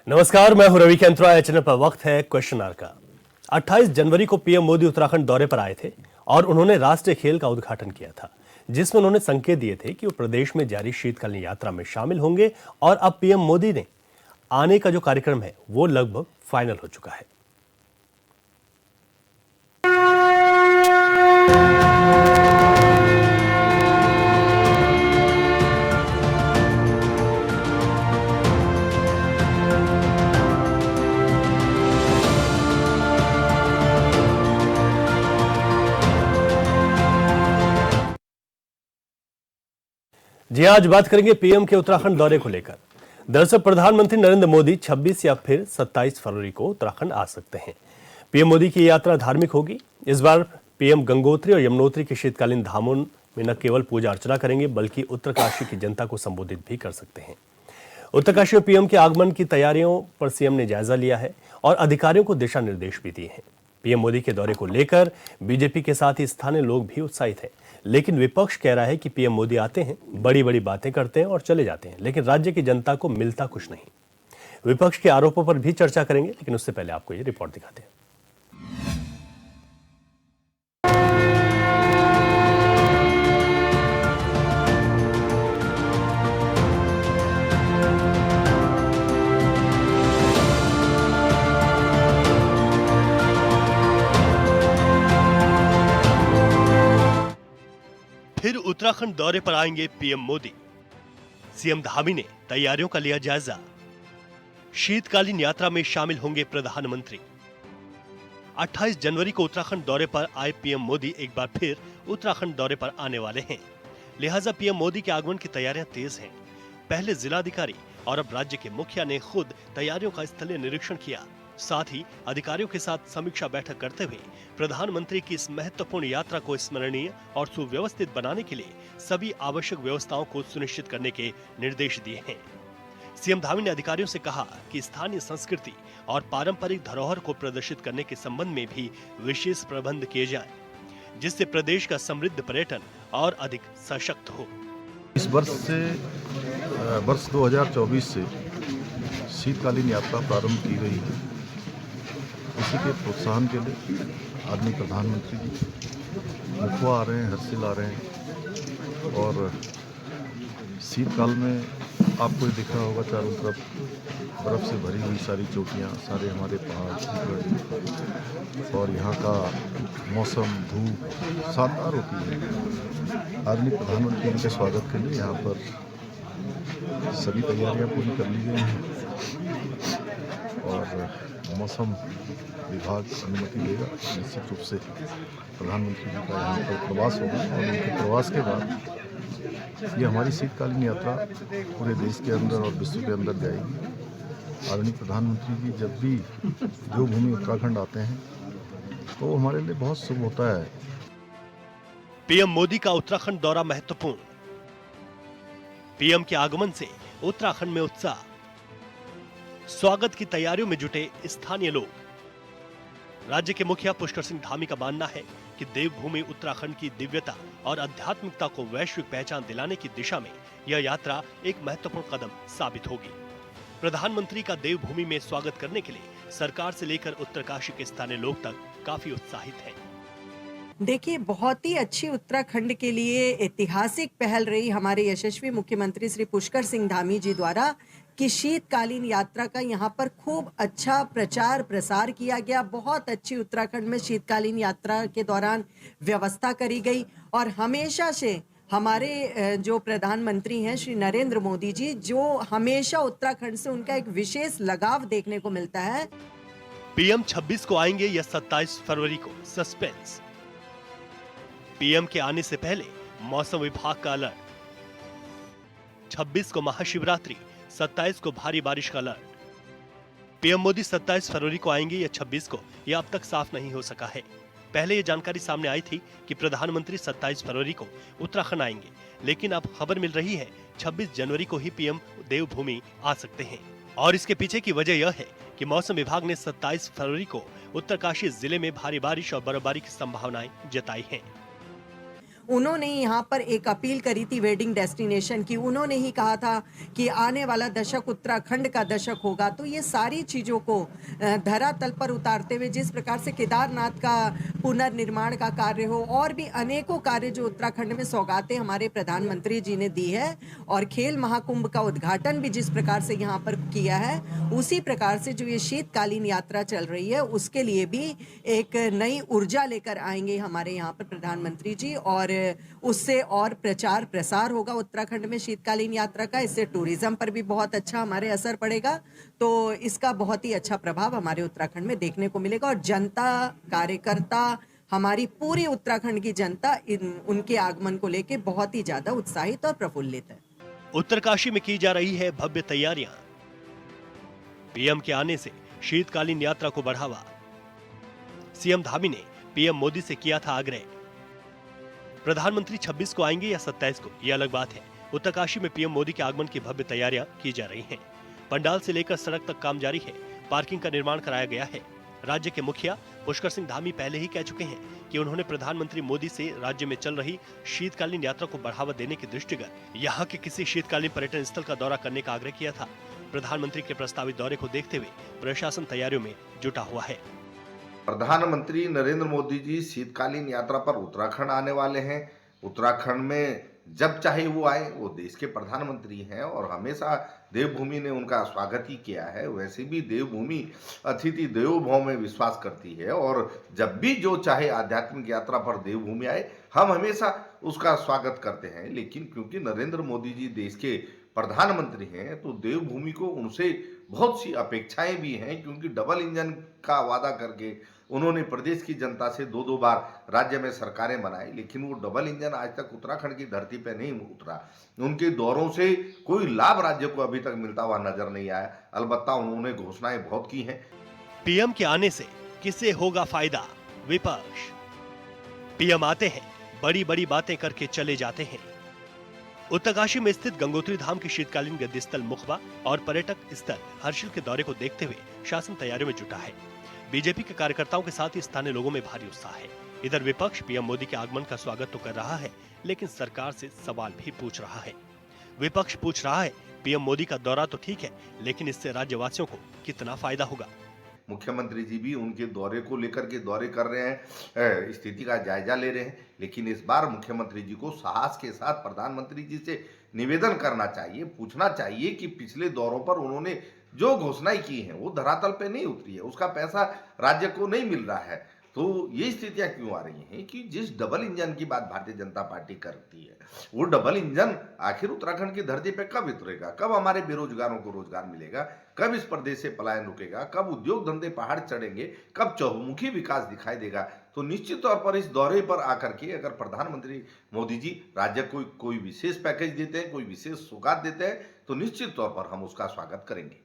नमस्कार, मैं हूं रवि कैंत्रा। चैनल पर वक्त है क्वेश्चन आवर का। 28 जनवरी को पीएम मोदी उत्तराखंड दौरे पर आए थे और उन्होंने राष्ट्रीय खेल का उद्घाटन किया था, जिसमें उन्होंने संकेत दिए थे कि वो प्रदेश में जारी शीतकालीन यात्रा में शामिल होंगे। और अब पीएम मोदी ने आने का जो कार्यक्रम है वो लगभग फाइनल हो चुका है। जी, आज बात करेंगे पीएम के उत्तराखंड दौरे को लेकर। दरअसल प्रधानमंत्री नरेंद्र मोदी 26 या फिर 27 फरवरी को उत्तराखंड आ सकते हैं। पीएम मोदी की यात्रा धार्मिक होगी। इस बार पीएम गंगोत्री और यमुनोत्री के शीतकालीन धामों में न केवल पूजा अर्चना करेंगे, बल्कि उत्तरकाशी की जनता को संबोधित भी कर सकते हैं। उत्तरकाशी में पीएम के आगमन की तैयारियों पर सीएम ने जायजा लिया है और अधिकारियों को दिशा निर्देश भी दिए हैं। पीएम मोदी के दौरे को लेकर बीजेपी के साथ ही स्थानीय लोग भी उत्साहित हैं, लेकिन विपक्ष कह रहा है कि पीएम मोदी आते हैं, बड़ी बड़ी बातें करते हैं और चले जाते हैं, लेकिन राज्य की जनता को मिलता कुछ नहीं। विपक्ष के आरोपों पर भी चर्चा करेंगे, लेकिन उससे पहले आपको ये रिपोर्ट दिखाते हैं। फिर उत्तराखंड दौरे पर आएंगे पीएम मोदी। सीएम धामी ने तैयारियों का लिया जायजा। शीतकालीन यात्रा में शामिल होंगे प्रधानमंत्री। 28 जनवरी को उत्तराखंड दौरे पर आए पीएम मोदी एक बार फिर उत्तराखंड दौरे पर आने वाले हैं, लिहाजा पीएम मोदी के आगमन की तैयारियां तेज हैं। पहले जिलाधिकारी और अब राज्य के मुखिया ने खुद तैयारियों का स्थलीय निरीक्षण किया। साथ ही अधिकारियों के साथ समीक्षा बैठक करते हुए प्रधानमंत्री की इस महत्वपूर्ण यात्रा को स्मरणीय और सुव्यवस्थित बनाने के लिए सभी आवश्यक व्यवस्थाओं को सुनिश्चित करने के निर्देश दिए हैं। सीएम धामी ने अधिकारियों से कहा कि स्थानीय संस्कृति और पारंपरिक धरोहर को प्रदर्शित करने के संबंध में भी विशेष प्रबंध किए जाएं, जिससे प्रदेश का समृद्ध पर्यटन और अधिक सशक्त हो। इस वर्ष 2024 से शीतकालीन यात्रा प्रारंभ की गई है। इसी के प्रोत्साहन के लिए आदरणीय प्रधानमंत्री जी मुखवा आ रहे हैं, हर्षिल आ रहे हैं। और शीतकाल में आपको दिख रहा होगा चारों तरफ बर्फ़ से भरी हुई सारी चोटियाँ, सारे हमारे पहाड़, और यहाँ का मौसम, धूप शानदार होती है। आदरणीय प्रधानमंत्री जी के स्वागत के लिए यहाँ पर सभी तैयारियां पूरी कर ली गई हैं और मौसम विभाग अनुमति देगा। निश्चित रूप से प्रधानमंत्री जी का यहाँ पर प्रवास होगा और उनके प्रवास के बाद ये हमारी शीतकालीन यात्रा पूरे देश के अंदर और विश्व के अंदर जाएगी। आदरणीय प्रधानमंत्री जी जब भी देवभूमि उत्तराखंड आते हैं तो हमारे लिए बहुत शुभ होता है। पीएम मोदी का उत्तराखंड दौरा महत्वपूर्ण। पीएम के आगमन से उत्तराखंड में उत्साह। स्वागत की तैयारियों में जुटे स्थानीय लोग। राज्य के मुखिया पुष्कर सिंह धामी का मानना है कि देवभूमि उत्तराखंड की दिव्यता और आध्यात्मिकता को वैश्विक पहचान दिलाने की दिशा में यह यात्रा एक महत्वपूर्ण कदम साबित होगी। प्रधानमंत्री का देवभूमि में स्वागत करने के लिए सरकार से लेकर उत्तरकाशी के स्थानीय लोग तक काफी उत्साहित हैं। देखिए, बहुत ही अच्छी उत्तराखंड के लिए ऐतिहासिक पहल रही हमारे यशस्वी मुख्यमंत्री श्री पुष्कर सिंह धामी जी द्वारा कि शीतकालीन यात्रा का यहाँ पर खूब अच्छा प्रचार प्रसार किया गया। बहुत अच्छी उत्तराखंड में शीतकालीन यात्रा के दौरान व्यवस्था करी गई और हमेशा से हमारे जो प्रधानमंत्री हैं श्री नरेंद्र मोदी जी, जो हमेशा उत्तराखंड से उनका एक विशेष लगाव देखने को मिलता है। पीएम 26 को आएंगे या 27 फरवरी को, सस्पेंस। पीएम के आने से पहले मौसम विभाग का अलर्ट। 26 को महाशिवरात्रि, 27 को भारी बारिश का अलर्ट। पीएम मोदी 27 फरवरी को आएंगे या 26 को, यह अब तक साफ नहीं हो सका है। पहले यह जानकारी सामने आई थी कि प्रधानमंत्री 27 फरवरी को उत्तराखंड आएंगे, लेकिन अब खबर मिल रही है 26 जनवरी को ही पीएम देवभूमि आ सकते हैं। और इसके पीछे की वजह यह है कि मौसम विभाग ने 27 फरवरी को उत्तरकाशी जिले में भारी बारिश और बर्फबारी की संभावनाएं जताई हैं। उन्होंने ही यहाँ पर एक अपील करी थी वेडिंग डेस्टिनेशन की, उन्होंने ही कहा था कि आने वाला दशक उत्तराखंड का दशक होगा। तो ये सारी चीज़ों को धरातल पर उतारते हुए जिस प्रकार से केदारनाथ का पुनर्निर्माण का कार्य हो और भी अनेकों कार्य जो उत्तराखंड में सौगातें हमारे प्रधानमंत्री जी ने दी है और खेल महाकुंभ का उद्घाटन भी जिस प्रकार से यहाँ पर किया है, उसी प्रकार से जो ये शीतकालीन यात्रा चल रही है उसके लिए भी एक नई ऊर्जा लेकर आएंगे हमारे यहाँ पर प्रधानमंत्री जी, और उससे और प्रचार प्रसार होगा उत्तराखंड में शीतकालीन यात्रा का। इससे टूरिज्म पर भी बहुत अच्छा हमारे असर पड़ेगा। तो इसका बहुत ही अच्छा प्रभाव हमारे उत्तराखंड में देखने को मिलेगा और जनता, कार्यकर्ता, हमारी पूरी उत्तराखंड की जनता उनके आगमन को लेकर बहुत ही ज्यादा उत्साहित और प्रफुल्लित है। उत्तरकाशी में की जा रही है भव्य तैयारियां। पीएम के आने से शीतकालीन यात्रा को बढ़ावा। सीएम धामी ने पीएम मोदी से किया था आग्रह। प्रधानमंत्री 26 को आएंगे या 27 को, यह अलग बात है। उत्तरकाशी में पीएम मोदी के आगमन की भव्य तैयारियां की जा रही हैं। पंडाल से लेकर सड़क तक काम जारी है। पार्किंग का निर्माण कराया गया है। राज्य के मुखिया पुष्कर सिंह धामी पहले ही कह चुके हैं कि उन्होंने प्रधानमंत्री मोदी से राज्य में चल रही शीतकालीन यात्रा को बढ़ावा देने के दृष्टिगत यहाँ के किसी शीतकालीन पर्यटन स्थल का दौरा करने का आग्रह किया था। प्रधानमंत्री के प्रस्तावित दौरे को देखते हुए प्रशासन तैयारियों में जुटा हुआ है। प्रधानमंत्री नरेंद्र मोदी जी शीतकालीन यात्रा पर उत्तराखंड आने वाले हैं। उत्तराखंड में जब चाहे वो आए, वो देश के प्रधानमंत्री हैं और हमेशा देवभूमि ने उनका स्वागत ही किया है। वैसे भी देवभूमि अतिथि देवो भव में विश्वास करती है और जब भी जो चाहे आध्यात्मिक यात्रा पर देवभूमि आए, हम हमेशा उसका स्वागत करते हैं। लेकिन क्योंकि नरेंद्र मोदी जी देश के प्रधानमंत्री हैं तो देवभूमि को उनसे बहुत सी अपेक्षाएं भी हैं, क्योंकि डबल इंजन का वादा करके उन्होंने प्रदेश की जनता से दो बार राज्य में सरकारें बनाई, लेकिन वो डबल इंजन आज तक उत्तराखंड की धरती पर नहीं उतरा। उनके दौरों से कोई लाभ राज्य को अभी तक मिलता हुआ नजर नहीं आया। अलबत्ता उन्होंने घोषणाएं बहुत की हैं। पीएम के आने से किसे होगा फायदा? विपक्ष। पीएम आते हैं, बड़ी बड़ी बातें करके चले जाते हैं। उत्तरकाशी में स्थित गंगोत्री धाम की शीतकालीन गद्दी स्थल मुखबा और पर्यटक स्थल हर्षिल के दौरे को देखते हुए शासन तैयारियों में जुटा है। बीजेपी के कार्यकर्ताओं के साथ ही स्थानीय लोगों में भारी उत्साह है। इधर विपक्ष पीएम मोदी के आगमन का स्वागत तो कर रहा है, लेकिन सरकार से सवाल भी पूछ रहा है। विपक्ष पूछ रहा है, पीएम मोदी का दौरा तो ठीक है, लेकिन इससे राज्यवासियों को कितना फायदा होगा? मुख्यमंत्री जी भी उनके दौरे को लेकर के दौरे कर रहे हैं, स्थिति का जायजा ले रहे हैं। लेकिन इस बार मुख्यमंत्री जी को साहस के साथ प्रधानमंत्री जी से निवेदन करना चाहिए, पूछना चाहिए कि पिछले दौरों पर उन्होंने जो घोषणाएं की हैं वो धरातल पे नहीं उतरी है, उसका पैसा राज्य को नहीं मिल रहा है। तो ये स्थितियां क्यों आ रही हैं कि जिस डबल इंजन की बात भारतीय जनता पार्टी करती है, वो डबल इंजन आखिर उत्तराखंड की धरती पे कब उतरेगा? कब हमारे बेरोजगारों को रोजगार मिलेगा? कब इस प्रदेश से पलायन रुकेगा? कब उद्योग धंधे पहाड़ चढ़ेंगे? कब चहुमुखी विकास दिखाई देगा? तो निश्चित तौर पर इस दौरे पर आकर के अगर प्रधानमंत्री मोदी जी राज्य को कोई विशेष पैकेज देते हैं, कोई विशेष सौगात देते हैं, तो निश्चित तौर पर हम उसका स्वागत करेंगे।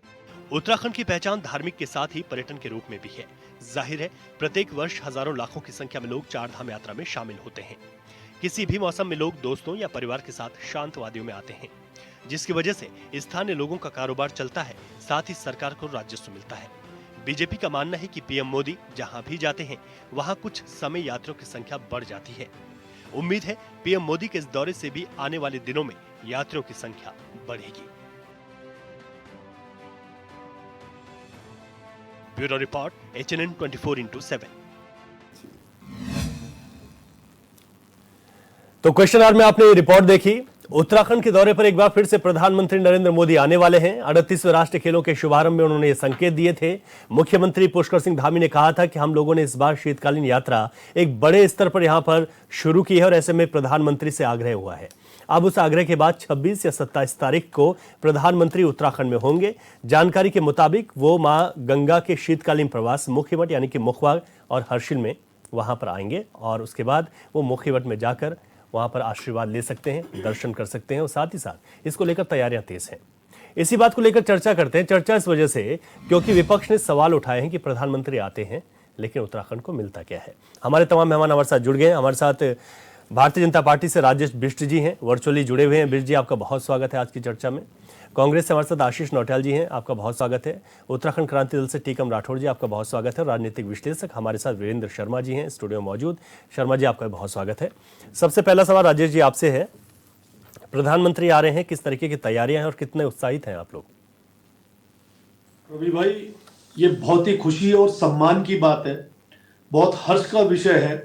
उत्तराखंड की पहचान धार्मिक के साथ ही पर्यटन के रूप में भी है। जाहिर है, प्रत्येक वर्ष हजारों लाखों की संख्या में लोग चार धाम यात्रा में शामिल होते हैं। किसी भी मौसम में लोग दोस्तों या परिवार के साथ शांत वादियों में आते हैं, जिसकी वजह से स्थानीय लोगों का कारोबार चलता है, साथ ही सरकार को राजस्व मिलता है। बीजेपी का मानना है कि पीएम मोदी जहां भी जाते हैं, वहां कुछ समय यात्रियों की संख्या बढ़ जाती है। उम्मीद है पीएम मोदी के इस दौरे से भी आने वाले दिनों में यात्रियों की संख्या बढ़ेगी। Bureau report, HNN 24/7। तो क्वेश्चन आवर में आपने ये रिपोर्ट देखी। उत्तराखंड के दौरे पर एक बार फिर से प्रधानमंत्री नरेंद्र मोदी आने वाले हैं। 38वें राष्ट्रीय खेलों के शुभारंभ में उन्होंने ये संकेत दिए थे। मुख्यमंत्री पुष्कर सिंह धामी ने कहा था कि हम लोगों ने इस बार शीतकालीन यात्रा एक बड़े स्तर पर यहां पर शुरू की है और ऐसे में प्रधानमंत्री से आग्रह हुआ है। अब उस आग्रह के बाद 26 या 27 तारीख को प्रधानमंत्री उत्तराखंड में होंगे। जानकारी के मुताबिक वो मां गंगा के शीतकालीन प्रवास मुखीवट यानी कि मुखबा और हर्षिल में वहां पर आएंगे और उसके बाद वो मुखीवट में जाकर वहां पर आशीर्वाद ले सकते हैं, दर्शन कर सकते हैं और साथ ही साथ इसको लेकर तैयारियां तेज हैं। इसी बात को लेकर चर्चा करते हैं। चर्चा इस वजह से क्योंकि विपक्ष ने सवाल उठाए हैं कि प्रधानमंत्री आते हैं लेकिन उत्तराखंड को मिलता क्या है। हमारे तमाम मेहमान हमारे साथ जुड़ गए हैं। हमारे साथ भारतीय जनता पार्टी से राजेश बिष्ट जी हैं, वर्चुअली जुड़े हुए हैं। बिष्ट जी, आपका बहुत स्वागत है आज की चर्चा में। कांग्रेस से हमारे साथ आशीष नौटियाल जी हैं, आपका बहुत स्वागत है। उत्तराखंड क्रांति दल से टीकम राठौड़ जी, आपका बहुत स्वागत है। राजनीतिक विश्लेषक हमारे साथ वीरेंद्र शर्मा जी हैं स्टूडियो मौजूद। शर्मा जी, आपका बहुत स्वागत है। सबसे पहला सवाल राजेश जी आपसे है, प्रधानमंत्री आ रहे हैं, किस तरीके की तैयारियां हैं और कितने उत्साहित हैं आप लोग? रवि भाई, ये बहुत ही खुशी और सम्मान की बात है, बहुत हर्ष का विषय है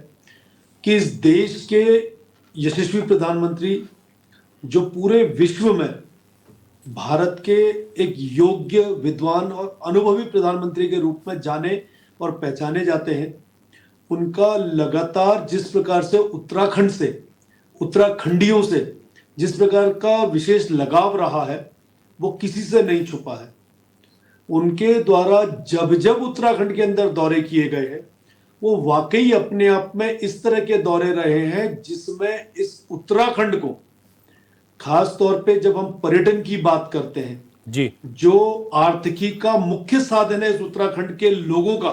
कि इस देश के यशस्वी प्रधानमंत्री जो पूरे विश्व में भारत के एक योग्य, विद्वान और अनुभवी प्रधानमंत्री के रूप में जाने और पहचाने जाते हैं, उनका लगातार जिस प्रकार से उत्तराखंड से, उत्तराखंडियों से जिस प्रकार का विशेष लगाव रहा है, वो किसी से नहीं छुपा है। उनके द्वारा जब जब उत्तराखंड के अंदर दौरे किए गए हैं, वो वाकई अपने आप में इस तरह के दौरे रहे हैं जिसमें इस उत्तराखंड को, खास तौर पे जब हम पर्यटन की बात करते हैं जी, जो आर्थिकी का मुख्य साधन है इस उत्तराखंड के लोगों का,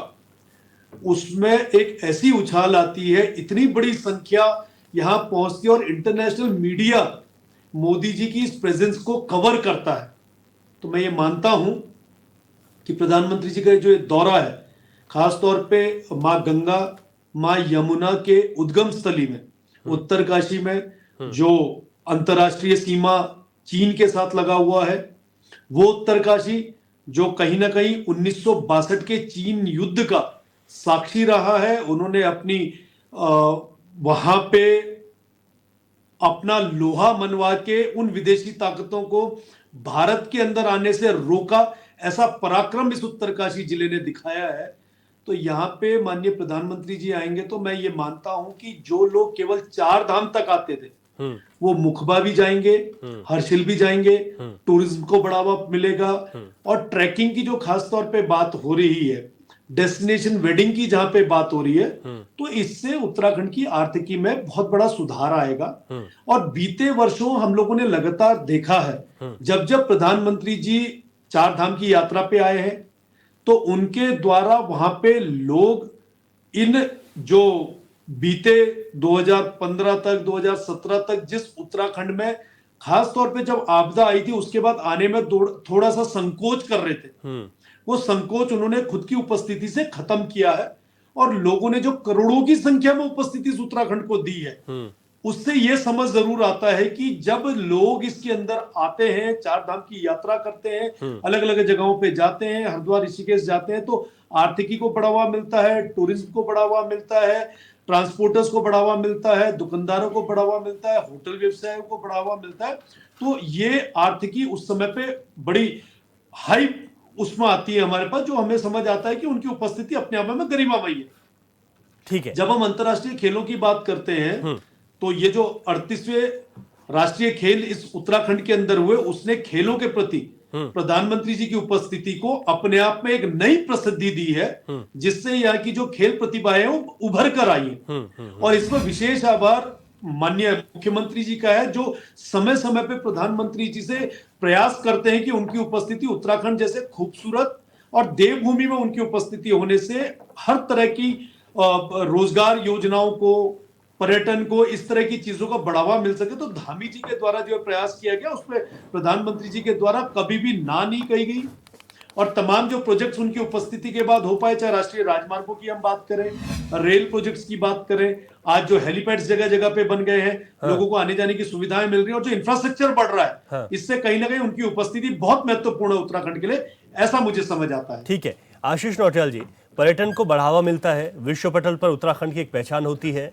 उसमें एक ऐसी उछाल आती है, इतनी बड़ी संख्या यहां पहुंचती है और इंटरनेशनल मीडिया मोदी जी की इस प्रेजेंस को कवर करता है। तो मैं ये मानता हूं कि प्रधानमंत्री जी का जो ये दौरा है, खासतौर पे माँ गंगा, माँ यमुना के उद्गम स्थली में, उत्तरकाशी में, जो अंतर्राष्ट्रीय सीमा चीन के साथ लगा हुआ है, वो उत्तरकाशी जो कहीं ना कहीं 1962 के चीन युद्ध का साक्षी रहा है। उन्होंने अपनी वहां पे अपना लोहा मनवा के उन विदेशी ताकतों को भारत के अंदर आने से रोका, ऐसा पराक्रम इस उत्तरकाशी जिले ने दिखाया है। तो यहाँ पे माननीय प्रधानमंत्री जी आएंगे तो मैं ये मानता हूं कि जो लोग केवल 4 धाम तक आते थे, वो मुखबा भी जाएंगे, हर्षिल भी जाएंगे, टूरिज्म को बढ़ावा मिलेगा। और ट्रैकिंग की जो खास तौर पे बात हो रही है, डेस्टिनेशन वेडिंग की जहां पे बात हो रही है, तो इससे उत्तराखंड की आर्थिकी में बहुत बड़ा सुधार आएगा। और बीते वर्षों हम लोगों ने लगातार देखा है, जब जब प्रधानमंत्री जी 4 धाम की यात्रा पे आए हैं, तो उनके द्वारा वहां पे लोग इन जो बीते 2015 तक, 2017 तक जिस उत्तराखंड में खास तौर पे जब आपदा आई थी, उसके बाद आने में थोड़ा सा संकोच कर रहे थे, वो संकोच उन्होंने खुद की उपस्थिति से खत्म किया है। और लोगों ने जो करोड़ों की संख्या में उपस्थिति इस उत्तराखंड को दी है, उससे यह समझ जरूर आता है कि जब लोग इसके अंदर आते हैं, 4 धाम की यात्रा करते हैं, अलग अलग जगहों पे जाते हैं, हरिद्वार, ऋषिकेश जाते हैं, तो आर्थिकी को बढ़ावा मिलता है, टूरिज्म को बढ़ावा मिलता है, ट्रांसपोर्टर्स को बढ़ावा मिलता है, दुकानदारों को बढ़ावा मिलता है, होटल व्यवसाय को बढ़ावा मिलता है। तो ये आर्थिकी उस समय पे बड़ी हाई उसमें आती है हमारे पास, जो हमें समझ आता है कि उनकी उपस्थिति अपने आप में गरिमामयी है। ठीक है। जब हम अंतर्राष्ट्रीय खेलों की बात करते हैं, तो ये जो 38वें राष्ट्रीय खेल इस उत्तराखंड के अंदर हुए, उसने खेलों के प्रति प्रधानमंत्री जी की उपस्थिति को अपने आप में एक नई प्रसिद्धि दी है, जिससे यहाँ की जो खेल प्रतिभाएं हैं वो उभर कर आई है। और इसमें विशेष आभार माननीय मुख्यमंत्री जी का है, जो समय समय पे प्रधानमंत्री जी से प्रयास करते हैं कि उनकी उपस्थिति उत्तराखंड जैसे खूबसूरत और देवभूमि में उनकी उपस्थिति होने से हर तरह की रोजगार योजनाओं को, पर्यटन को, इस तरह की चीजों का बढ़ावा मिल सके। तो धामी जी के द्वारा जो प्रयास किया गया, उसमें प्रधानमंत्री जी के द्वारा कभी भी ना नहीं कही गई। और तमाम जो प्रोजेक्ट्स उनकी उपस्थिति के बाद हो पाए, चाहे राष्ट्रीय राजमार्गों की हम बात करें, रेल प्रोजेक्ट्स की बात करें, आज जो हेलीपैड्स जगह जगह पे बन गए हैं, लोगों को आने जाने की सुविधाएं मिल रही हैं, और जो इंफ्रास्ट्रक्चर बढ़ रहा है, इससे कहीं ना कहीं उनकी उपस्थिति बहुत महत्वपूर्ण है उत्तराखंड के लिए, ऐसा मुझे समझ आता है। ठीक है आशीष नौटियाल जी, पर्यटन को बढ़ावा मिलता है, विश्व पटल पर उत्तराखंड की एक पहचान होती है,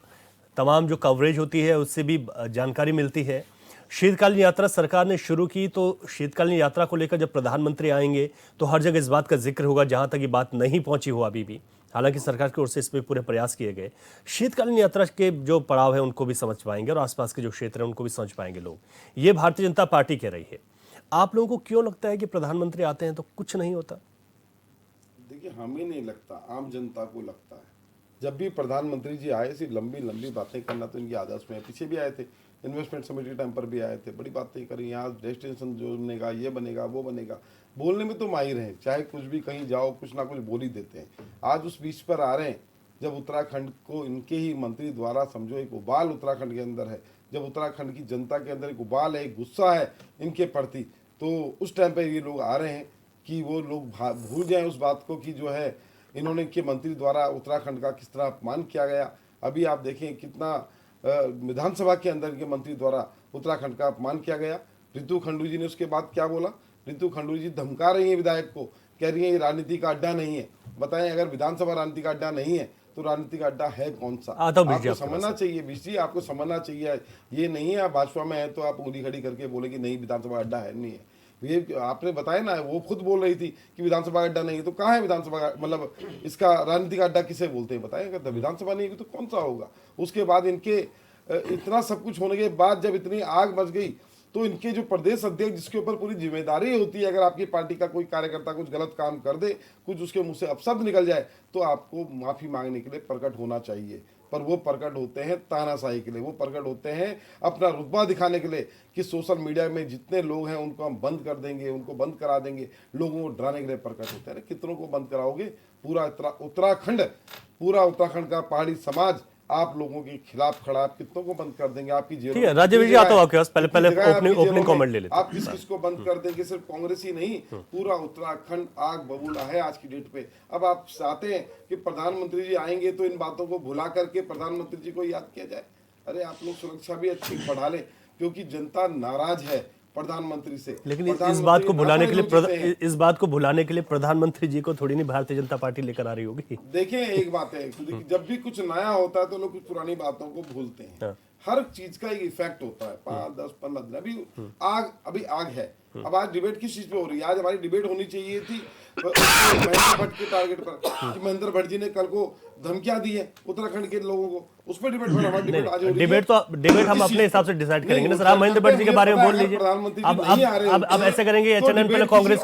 तमाम जो कवरेज होती है उससे भी जानकारी मिलती है। शीतकालीन यात्रा सरकार ने शुरू की, तो शीतकालीन यात्रा को लेकर जब प्रधानमंत्री आएंगे तो हर जगह इस बात का जिक्र होगा, जहां तक ये बात नहीं पहुंची हो अभी भी, हालांकि सरकार की ओर से इस पर पूरे प्रयास किए गए। शीतकालीन यात्रा के जो पड़ाव है उनको भी समझ पाएंगे और आसपास के जो क्षेत्र है उनको भी समझ पाएंगे लोग। ये भारतीय जनता पार्टी कह रही है। आप लोगों को क्यों लगता है कि प्रधानमंत्री आते हैं तो कुछ नहीं होता? देखिए, हमें नहीं लगता, आम जनता को लगता है। जब भी प्रधानमंत्री जी आए, सिर्फ लंबी लंबी बातें करना तो इनकी आदत में है। पीछे भी आए थे, इन्वेस्टमेंट समिट के टाइम पर भी आए थे, बड़ी बातें करी, यहाँ डेस्टिनेशन जो बनेगा, ये बनेगा, वो बनेगा, बोलने में तो माहिर हैं, चाहे कुछ भी कहीं जाओ कुछ ना कुछ बोल ही देते हैं। आज उस बीच पर आ रहे हैं जब उत्तराखंड को इनके ही मंत्री द्वारा, समझो एक उबाल उत्तराखंड के अंदर है, जब उत्तराखंड की जनता के अंदर एक उबाल है, एक गुस्सा है इनके प्रति, तो उस टाइम पे ये लोग आ रहे हैं कि वो लोग भूल जाएं उस बात को कि जो है इन्होंने के मंत्री द्वारा उत्तराखंड का किस तरह अपमान किया गया। अभी आप देखें कितना विधानसभा के अंदर के मंत्री द्वारा उत्तराखंड का अपमान किया गया। रितु खंडूरी जी ने उसके बाद क्या बोला? रितु खंडूरी जी धमका रही है विधायक को, कह रही है ये राजनीति का अड्डा नहीं है। बताएं, अगर विधानसभा राजनीति का अड्डा नहीं है तो राजनीति का अड्डा है कौन सा? आपको समझना चाहिए बिजली, आपको समझना चाहिए। ये नहीं है आप भाजपा में है तो आप उंगली खड़ी करके बोले कि नहीं विधानसभा अड्डा है, नहीं है। ये आपने बताया ना, वो खुद बोल रही थी कि विधानसभा अड्डा नहीं है, तो कहाँ है विधानसभा? मतलब इसका राजनीतिक अड्डा किसे बोलते हैं बताएं? अगर विधानसभा नहीं है तो कौन सा होगा? उसके बाद इनके इतना सब कुछ होने के बाद जब इतनी आग मच गई तो इनके जो प्रदेश अध्यक्ष, जिसके ऊपर पूरी जिम्मेदारी होती है, अगर आपकी पार्टी का कोई कार्यकर्ता कुछ गलत काम कर दे, कुछ उसके मुंह से अपशब्द निकल जाए, तो आपको माफी मांगने के लिए प्रकट होना चाहिए। पर वो प्रकट होते हैं तानाशाही के लिए, वो प्रकट होते हैं अपना रुतबा दिखाने के लिए कि सोशल मीडिया में जितने लोग हैं उनको हम बंद कर देंगे, उनको बंद करा देंगे, लोगों को डराने के लिए प्रकट होते हैं। कितनों को बंद कराओगे? पूरा उत्तराखंड का पहाड़ी समाज आप लोगों के खिलाफ खड़ा, आप कितनों को बंद कर देंगे? आपकी जेल, ठीक है राजीव जी, आता हूं आपके पास, पहले ओपनिंग कमेंट ले लेते हैं। आप किस किस को बंद कर देंगे? सिर्फ कांग्रेस ही नहीं, पूरा उत्तराखंड आग बबूला है आज की डेट पे। अब आप चाहते हैं कि प्रधानमंत्री जी आएंगे तो इन बातों को भुला करके प्रधानमंत्री जी को याद किया जाए? अरे आप लोग सुरक्षा भी अच्छी बढ़ा लें, क्योंकि जनता नाराज है प्रधानमंत्री से। लेकिन इस बात को भुलाने के लिए प्रधानमंत्री जी को थोड़ी नहीं भारतीय जनता पार्टी लेकर आ रही होगी। देखिए एक बात है, जब भी कुछ नया होता है तो लोग कुछ पुरानी बातों को भूलते हैं। हर चीज का एक इफेक्ट होता है, 5, 10, 15 दिन। अभी आग है। अब आज डिबेट किस चीज पे हो रही है? आज हमारी डिबेट होनी चाहिए थी महेंद्र भट्ट के टारगेट पर, कि महेंद्र भट्ट जी ने कल को धमकियां दी है उत्तराखंड के लोगों को, उस पर डिबेट आज हो रही है। डिबेट हम अपने हिसाब से डिसाइड करेंगे ना सर। आप महेंद्र भट्ट जी के बारे में बोल लीजिए। अब ऐसे करेंगे, चैनल पहले कांग्रेस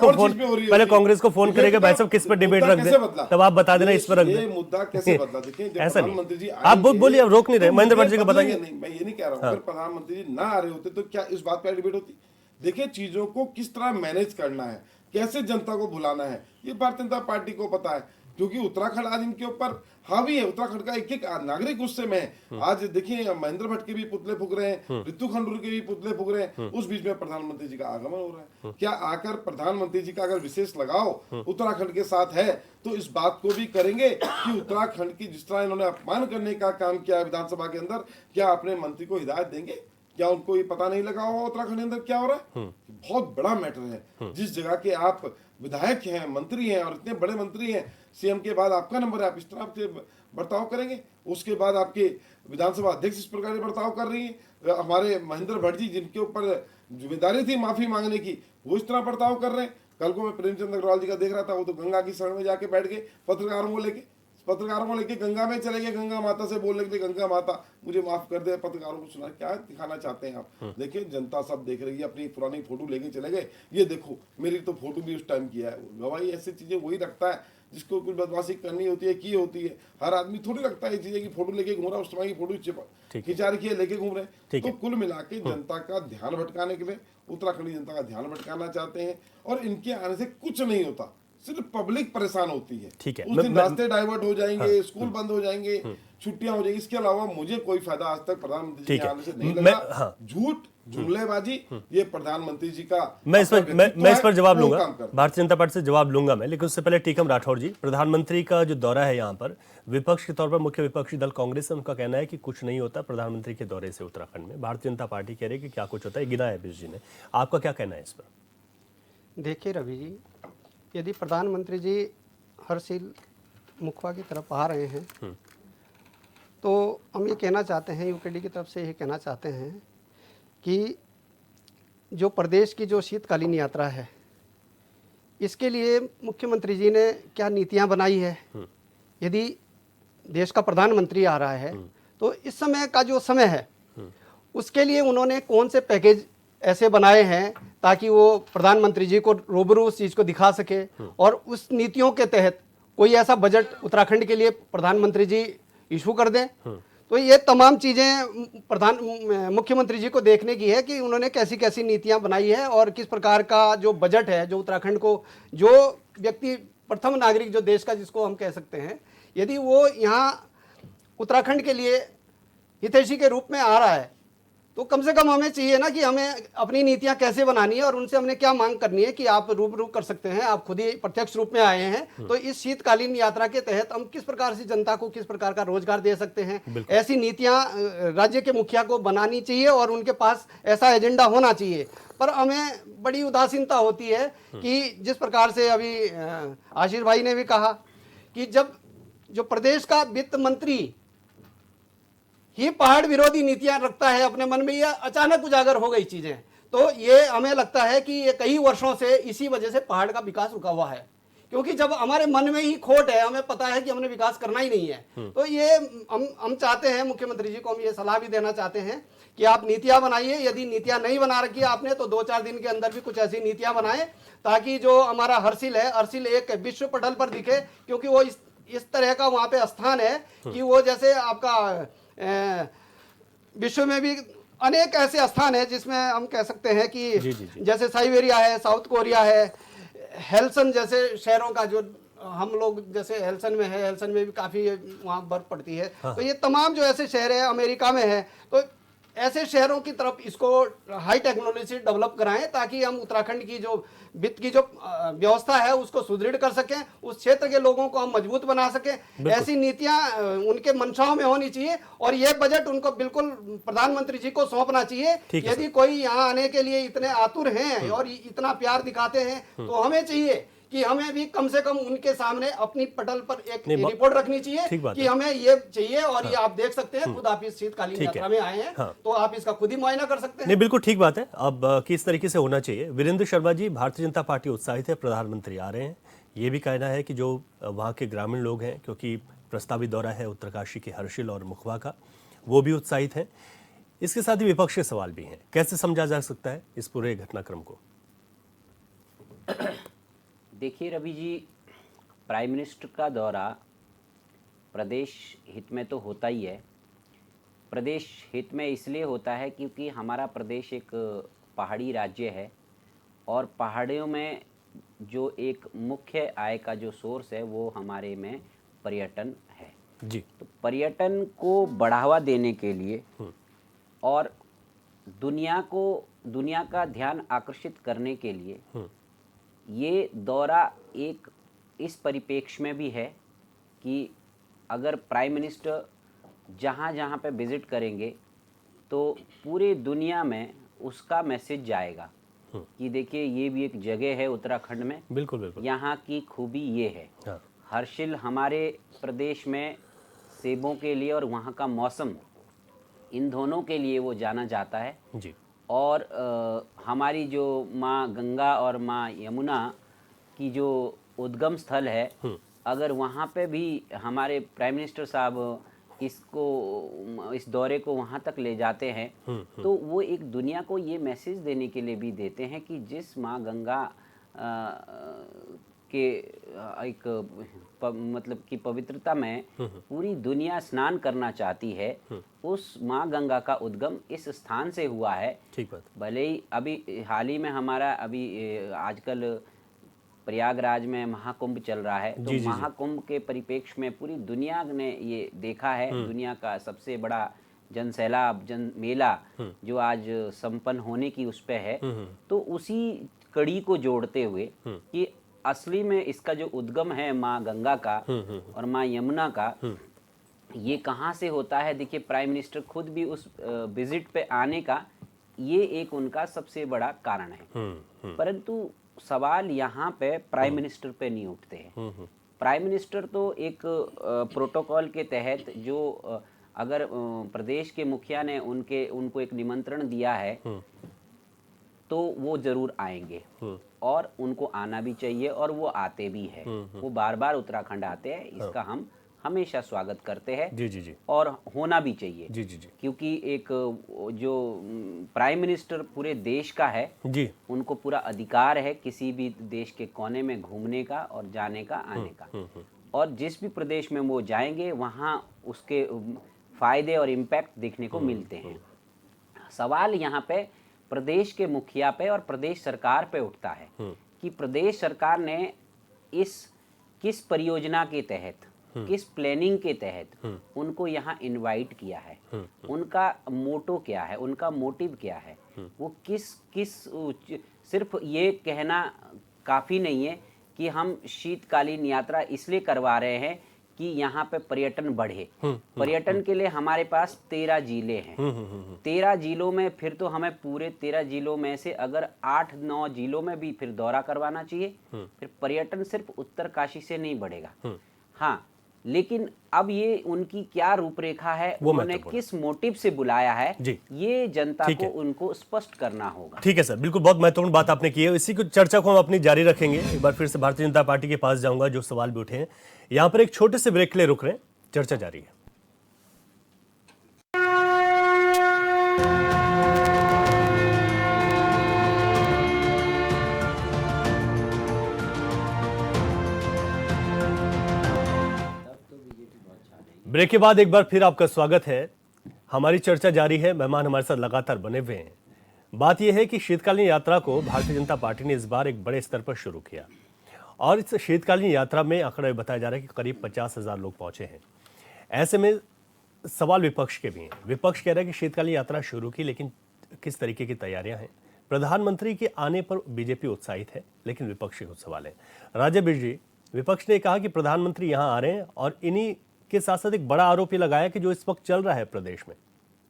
को फोन करेंगे, भाई साहब किस पर डिबेट रख दे, तब आप बता देना इस पर रख दे। मुद्दा कैसे बदला? देखिए ऐसा नहीं, आप बोलिए, अब रोक नहीं रहे, महेंद्र भट्ट जी को बताइए। मैं ये नहीं कह रहा हूँ, अगर प्रधानमंत्री जी ना आ रहे होते तो क्या इस बात पर डिबेट होती? देखिए चीजों को किस तरह मैनेज करना है, कैसे जनता को भुलाना है, ये भारतीय जनता पार्टी को पता है। क्योंकि उत्तराखंड आज इनके ऊपर हावी है, उत्तराखंड का एक एक नागरिक गुस्से में है। आज देखिए महेंद्र भट्ट के भी पुतले फूक रहे हैं, रितु खंडूरी के भी पुतले फूक रहे हैं, उस बीच में प्रधानमंत्री जी का आगमन हो रहा है। क्या आकर प्रधानमंत्री जी का अगर विशेष लगाव उत्तराखंड के साथ है तो इस बात को भी करेंगे कि उत्तराखंड की जिस तरह इन्होंने अपमान करने का काम किया है विधानसभा के अंदर, क्या अपने मंत्री को हिदायत देंगे? क्या उनको ये पता नहीं लगा होगा उत्तराखंड के अंदर क्या हो रहा है? बहुत बड़ा मैटर है। जिस जगह के आप विधायक हैं, मंत्री हैं, और इतने बड़े मंत्री हैं, सीएम के बाद आपका नंबर है, आप इस तरह से बर्ताव करेंगे? उसके बाद आपके विधानसभा अध्यक्ष इस प्रकार बर्ताव कर रही है। हमारे महेंद्र भट्ट जी, जिनके ऊपर जिम्मेदारी थी माफी मांगने की, वो इस तरह बर्ताव कर रहे हैं। कल को मैं प्रेमचंद अग्रवाल जी का देख रहा था, वो तो गंगा की शरण में जाके बैठ गए, पत्रकारों को लेके गंगा में चले गए, गंगा माता से बोलने के लिए, गंगा माता मुझे माफ कर दे। पत्रकारों को सुना, क्या दिखाना चाहते हैं आप? देखिए जनता सब देख रही है, अपनी पुरानी फोटो लेके चले गए, ये देखो मेरी तो फोटो भी उस टाइम किया है। गवाही ऐसी चीजें वही रखता है जिसको कुछ बदमाशी करनी होती है, की होती है। हर आदमी थोड़ी रखता है ये चीजें की फोटो लेके घूम रहा है, उस समय की फोटो खिंचा रखी है, लेके घूम रहे हैं। तो कुल मिला के जनता का ध्यान भटकाने के लिए, उत्तराखंडी जनता का ध्यान भटकाना चाहते हैं, और इनके आने से कुछ नहीं होता, सिर्फ पब्लिक परेशान होती है। ठीक है, उस दिन रास्ते डाइवर्ट हो जाएंगे, स्कूल बंद हो जाएंगे, छुट्टियां हो जाएंगी। इसके अलावा मुझे कोई फायदा आज तक प्रधानमंत्री जी के आने से नहीं लगा। झूठ, जुमलेबाजी, ये प्रधानमंत्री जी का। मैं इस पर जवाब लूंगा, भारतीय जनता पार्टी से जवाब लूंगा मैं, लेकिन उससे पहले टीकम राठौर जी, प्रधानमंत्री का जो दौरा है यहाँ पर, विपक्ष के तौर पर मुख्य विपक्षी दल कांग्रेस है, उनका कहना है कि कुछ नहीं होता प्रधानमंत्री के दौरे से उत्तराखंड में। भारतीय जनता पार्टी कह रही है कि क्या कुछ होता है, गिना है बिश जी ने। आपका क्या कहना है इस पर? देखिए रवि जी, यदि प्रधानमंत्री जी हर्षिल मुखवा की तरफ आ रहे हैं तो हम ये कहना चाहते हैं, यूकेडी की तरफ से ये कहना चाहते हैं कि जो प्रदेश की जो शीतकालीन यात्रा है, इसके लिए मुख्यमंत्री जी ने क्या नीतियां बनाई है। यदि देश का प्रधानमंत्री आ रहा है तो इस समय का जो समय है उसके लिए उन्होंने कौन से पैकेज ऐसे बनाए हैं ताकि वो प्रधानमंत्री जी को रूबरू उस चीज़ को दिखा सके, और उस नीतियों के तहत कोई ऐसा बजट उत्तराखंड के लिए प्रधानमंत्री जी इशू कर दें। तो ये तमाम चीज़ें मुख्यमंत्री जी को देखने की है कि उन्होंने कैसी कैसी नीतियां बनाई है और किस प्रकार का जो बजट है, जो उत्तराखंड को, जो व्यक्ति प्रथम नागरिक जो देश का जिसको हम कह सकते हैं, यदि वो यहाँ उत्तराखंड के लिए हितैषी के रूप में आ रहा है तो कम से कम हमें चाहिए ना कि हमें अपनी नीतियां कैसे बनानी है और उनसे हमने क्या मांग करनी है कि आप रूबरू कर सकते हैं, आप खुद ही प्रत्यक्ष रूप में आए हैं, तो इस शीतकालीन यात्रा के तहत हम किस प्रकार से जनता को किस प्रकार का रोजगार दे सकते हैं, ऐसी नीतियां राज्य के मुखिया को बनानी चाहिए और उनके पास ऐसा एजेंडा होना चाहिए। पर हमें बड़ी उदासीनता होती है कि जिस प्रकार से अभी आशीष भाई ने भी कहा कि जब जो प्रदेश का वित्त मंत्री ही पहाड़ विरोधी नीतियां रखता है अपने मन में, ये अचानक उजागर हो गई चीजें, तो ये हमें लगता है कि ये कई वर्षों से इसी वजह से पहाड़ का विकास रुका हुआ है। क्योंकि जब हमारे मन में ही खोट है, हमें पता है कि हमने विकास करना ही नहीं है, तो ये हम चाहते हैं, मुख्यमंत्री जी को हम ये सलाह भी देना चाहते हैं कि आप नीतियां बनाइए। यदि नीतियां नहीं बना रखी है आपने तो 2-4 दिन के अंदर भी कुछ ऐसी नीतियां बनाएं ताकि जो हमारा हर्षिल है, हर्षिल एक विश्व पटल पर दिखे, क्योंकि वो इस तरह का वहां पे स्थान है कि वो जैसे आपका विश्व में भी अनेक ऐसे स्थान है जिसमें हम कह सकते हैं कि जैसे साइबेरिया है, साउथ कोरिया है, हेल्सन जैसे शहरों का, जो हम लोग जैसे हेल्सन में है, हेल्सन में भी काफी वहाँ बर्फ पड़ती है। तो ये तमाम जो ऐसे शहर है अमेरिका में है, तो ऐसे शहरों की तरफ इसको हाई टेक्नोलॉजी से डेवलप कराएं ताकि हम उत्तराखंड की जो वित्त की जो व्यवस्था है उसको सुदृढ़ कर सकें, उस क्षेत्र के लोगों को हम मजबूत बना सकें। ऐसी नीतियां उनके मंशाओं में होनी चाहिए और यह बजट उनको बिल्कुल प्रधानमंत्री जी को सौंपना चाहिए। यदि कोई यहाँ आने के लिए इतने आतुर हैं और इतना प्यार दिखाते हैं तो हमें चाहिए कि हमें भी कम से कम उनके सामने अपनी पटल पर एक रिपोर्ट रखनी चाहिए कि हमें ये चाहिए और ये आप देख सकते हैं, खुद आप इस शीतकालीन यात्रा में आए हैं तो आप इसका खुद ही मुआयना कर सकते हैं। नहीं, बिल्कुल ठीक बात है। अब किस तरीके से होना चाहिए। वीरेंद्र शर्मा जी, भारतीय जनता पार्टी उत्साहित है, प्रधानमंत्री आ रहे हैं, ये भी कहना है कि जो वहाँ के ग्रामीण लोग हैं, क्योंकि प्रस्तावित दौरा है उत्तरकाशी के हर्षिल और मुखवा का, वो भी उत्साहित हैं। इसके साथ ही विपक्ष के सवाल भी हैं। कैसे समझा जा सकता है इस पूरे घटनाक्रम को? देखिए रवि जी, प्राइम मिनिस्टर का दौरा प्रदेश हित में तो होता ही है। प्रदेश हित में इसलिए होता है क्योंकि हमारा प्रदेश एक पहाड़ी राज्य है और पहाड़ियों में जो एक मुख्य आय का जो सोर्स है वो हमारे में पर्यटन है जी। तो पर्यटन को बढ़ावा देने के लिए और दुनिया का ध्यान आकर्षित करने के लिए ये दौरा एक इस परिप्रेक्ष्य में भी है कि अगर प्राइम मिनिस्टर जहाँ जहाँ पे विज़िट करेंगे तो पूरे दुनिया में उसका मैसेज जाएगा कि देखिए ये भी एक जगह है उत्तराखंड में, बिल्कुल बिल्कुल, यहाँ की खूबी ये है। हाँ। हर्षिल हमारे प्रदेश में सेबों के लिए और वहाँ का मौसम, इन दोनों के लिए वो जाना जाता है जी। और हमारी जो माँ गंगा और माँ यमुना की जो उद्गम स्थल है, अगर वहाँ पे भी हमारे प्राइम मिनिस्टर साहब इस दौरे को वहाँ तक ले जाते हैं तो वो एक दुनिया को ये मैसेज देने के लिए भी देते हैं कि जिस माँ गंगा के एक मतलब कि पवित्रता में पूरी दुनिया स्नान करना चाहती है, उस माँ गंगा का उद्गम इस स्थान से हुआ है। ठीक बात। भले ही अभी हाल ही में हमारा अभी आजकल प्रयागराज में महाकुंभ चल रहा है, तो महाकुंभ के परिप्रेक्ष्य में पूरी दुनिया ने ये देखा है, दुनिया का सबसे बड़ा जन सैलाब, जन मेला जो आज संपन्न होने की उस पे है, तो उसी कड़ी को जोड़ते हुए कि असली में इसका जो उद्गम है माँ गंगा का और माँ यमुना का, ये कहाँ से होता है। देखिए प्राइम मिनिस्टर खुद भी उस विजिट पे आने का ये एक उनका सबसे बड़ा कारण है। परंतु सवाल यहाँ पे प्राइम मिनिस्टर पे नहीं उठते हैं। प्राइम मिनिस्टर तो एक प्रोटोकॉल के तहत जो अगर प्रदेश के मुखिया ने उनको एक निमंत्रण दिया है तो वो जरूर आएंगे और उनको आना भी चाहिए और वो आते भी हैं। वो बार बार उत्तराखंड आते हैं, इसका हम हमेशा स्वागत करते हैं। जी। और होना भी चाहिए जी। क्योंकि एक जो प्राइम मिनिस्टर पूरे देश का है जी, उनको पूरा अधिकार है किसी भी देश के कोने में घूमने का और जाने का, आने का, और जिस भी प्रदेश में वो जाएंगे वहाँ उसके फायदे और इम्पैक्ट देखने को मिलते हैं। सवाल यहाँ पे प्रदेश के मुखिया पे और प्रदेश सरकार पे उठता है कि प्रदेश सरकार ने किस परियोजना के तहत किस प्लानिंग के तहत उनको यहाँ इनवाइट किया है, उनका मोटो क्या है, उनका मोटिव क्या है, वो किस सिर्फ ये कहना काफ़ी नहीं है कि हम शीतकालीन यात्रा इसलिए करवा रहे हैं कि यहाँ पे पर्यटन बढ़े। पर्यटन के लिए हमारे पास 13 जिले हैं। 13 जिलों में फिर तो हमें पूरे 13 जिलों में से अगर 8-9 जिलों में भी फिर दौरा करवाना चाहिए। फिर पर्यटन सिर्फ उत्तरकाशी से नहीं बढ़ेगा। हाँ, लेकिन अब ये उनकी क्या रूपरेखा है, उन्होंने किस मोटिव से बुलाया है, ये जनता को उनको स्पष्ट करना होगा। ठीक है सर, बिल्कुल बहुत महत्वपूर्ण बात आपने की है। इसी को चर्चा को हम अपनी जारी रखेंगे। एक बार फिर से भारतीय जनता पार्टी के पास जाऊंगा, जो सवाल भी उठे हैं। यहाँ पर एक छोटे से ब्रेक के लिए रुक रहे हैं, चर्चा जारी है। ब्रेक के बाद एक बार फिर आपका स्वागत है। हमारी चर्चा जारी है, मेहमान हमारे साथ लगातार बने हुए हैं। बात यह है कि शीतकालीन यात्रा को भारतीय जनता पार्टी ने इस बार एक बड़े स्तर पर शुरू किया और इस शीतकालीन यात्रा में आंकड़ा बताया जा रहा है कि करीब 50,000 लोग पहुंचे हैं। ऐसे में सवाल विपक्ष के भी हैं। विपक्ष कह रहा है कि शीतकालीन यात्रा शुरू की, लेकिन किस तरीके की तैयारियां हैं? प्रधानमंत्री के आने पर बीजेपी उत्साहित है, लेकिन विपक्ष के कुछ सवाल है। राजा जी, विपक्ष ने कहा कि प्रधानमंत्री यहां आ रहे हैं और इन्हीं के साथ साथ एक बड़ा आरोप ये लगाया कि जो इस वक्त चल रहा है प्रदेश में,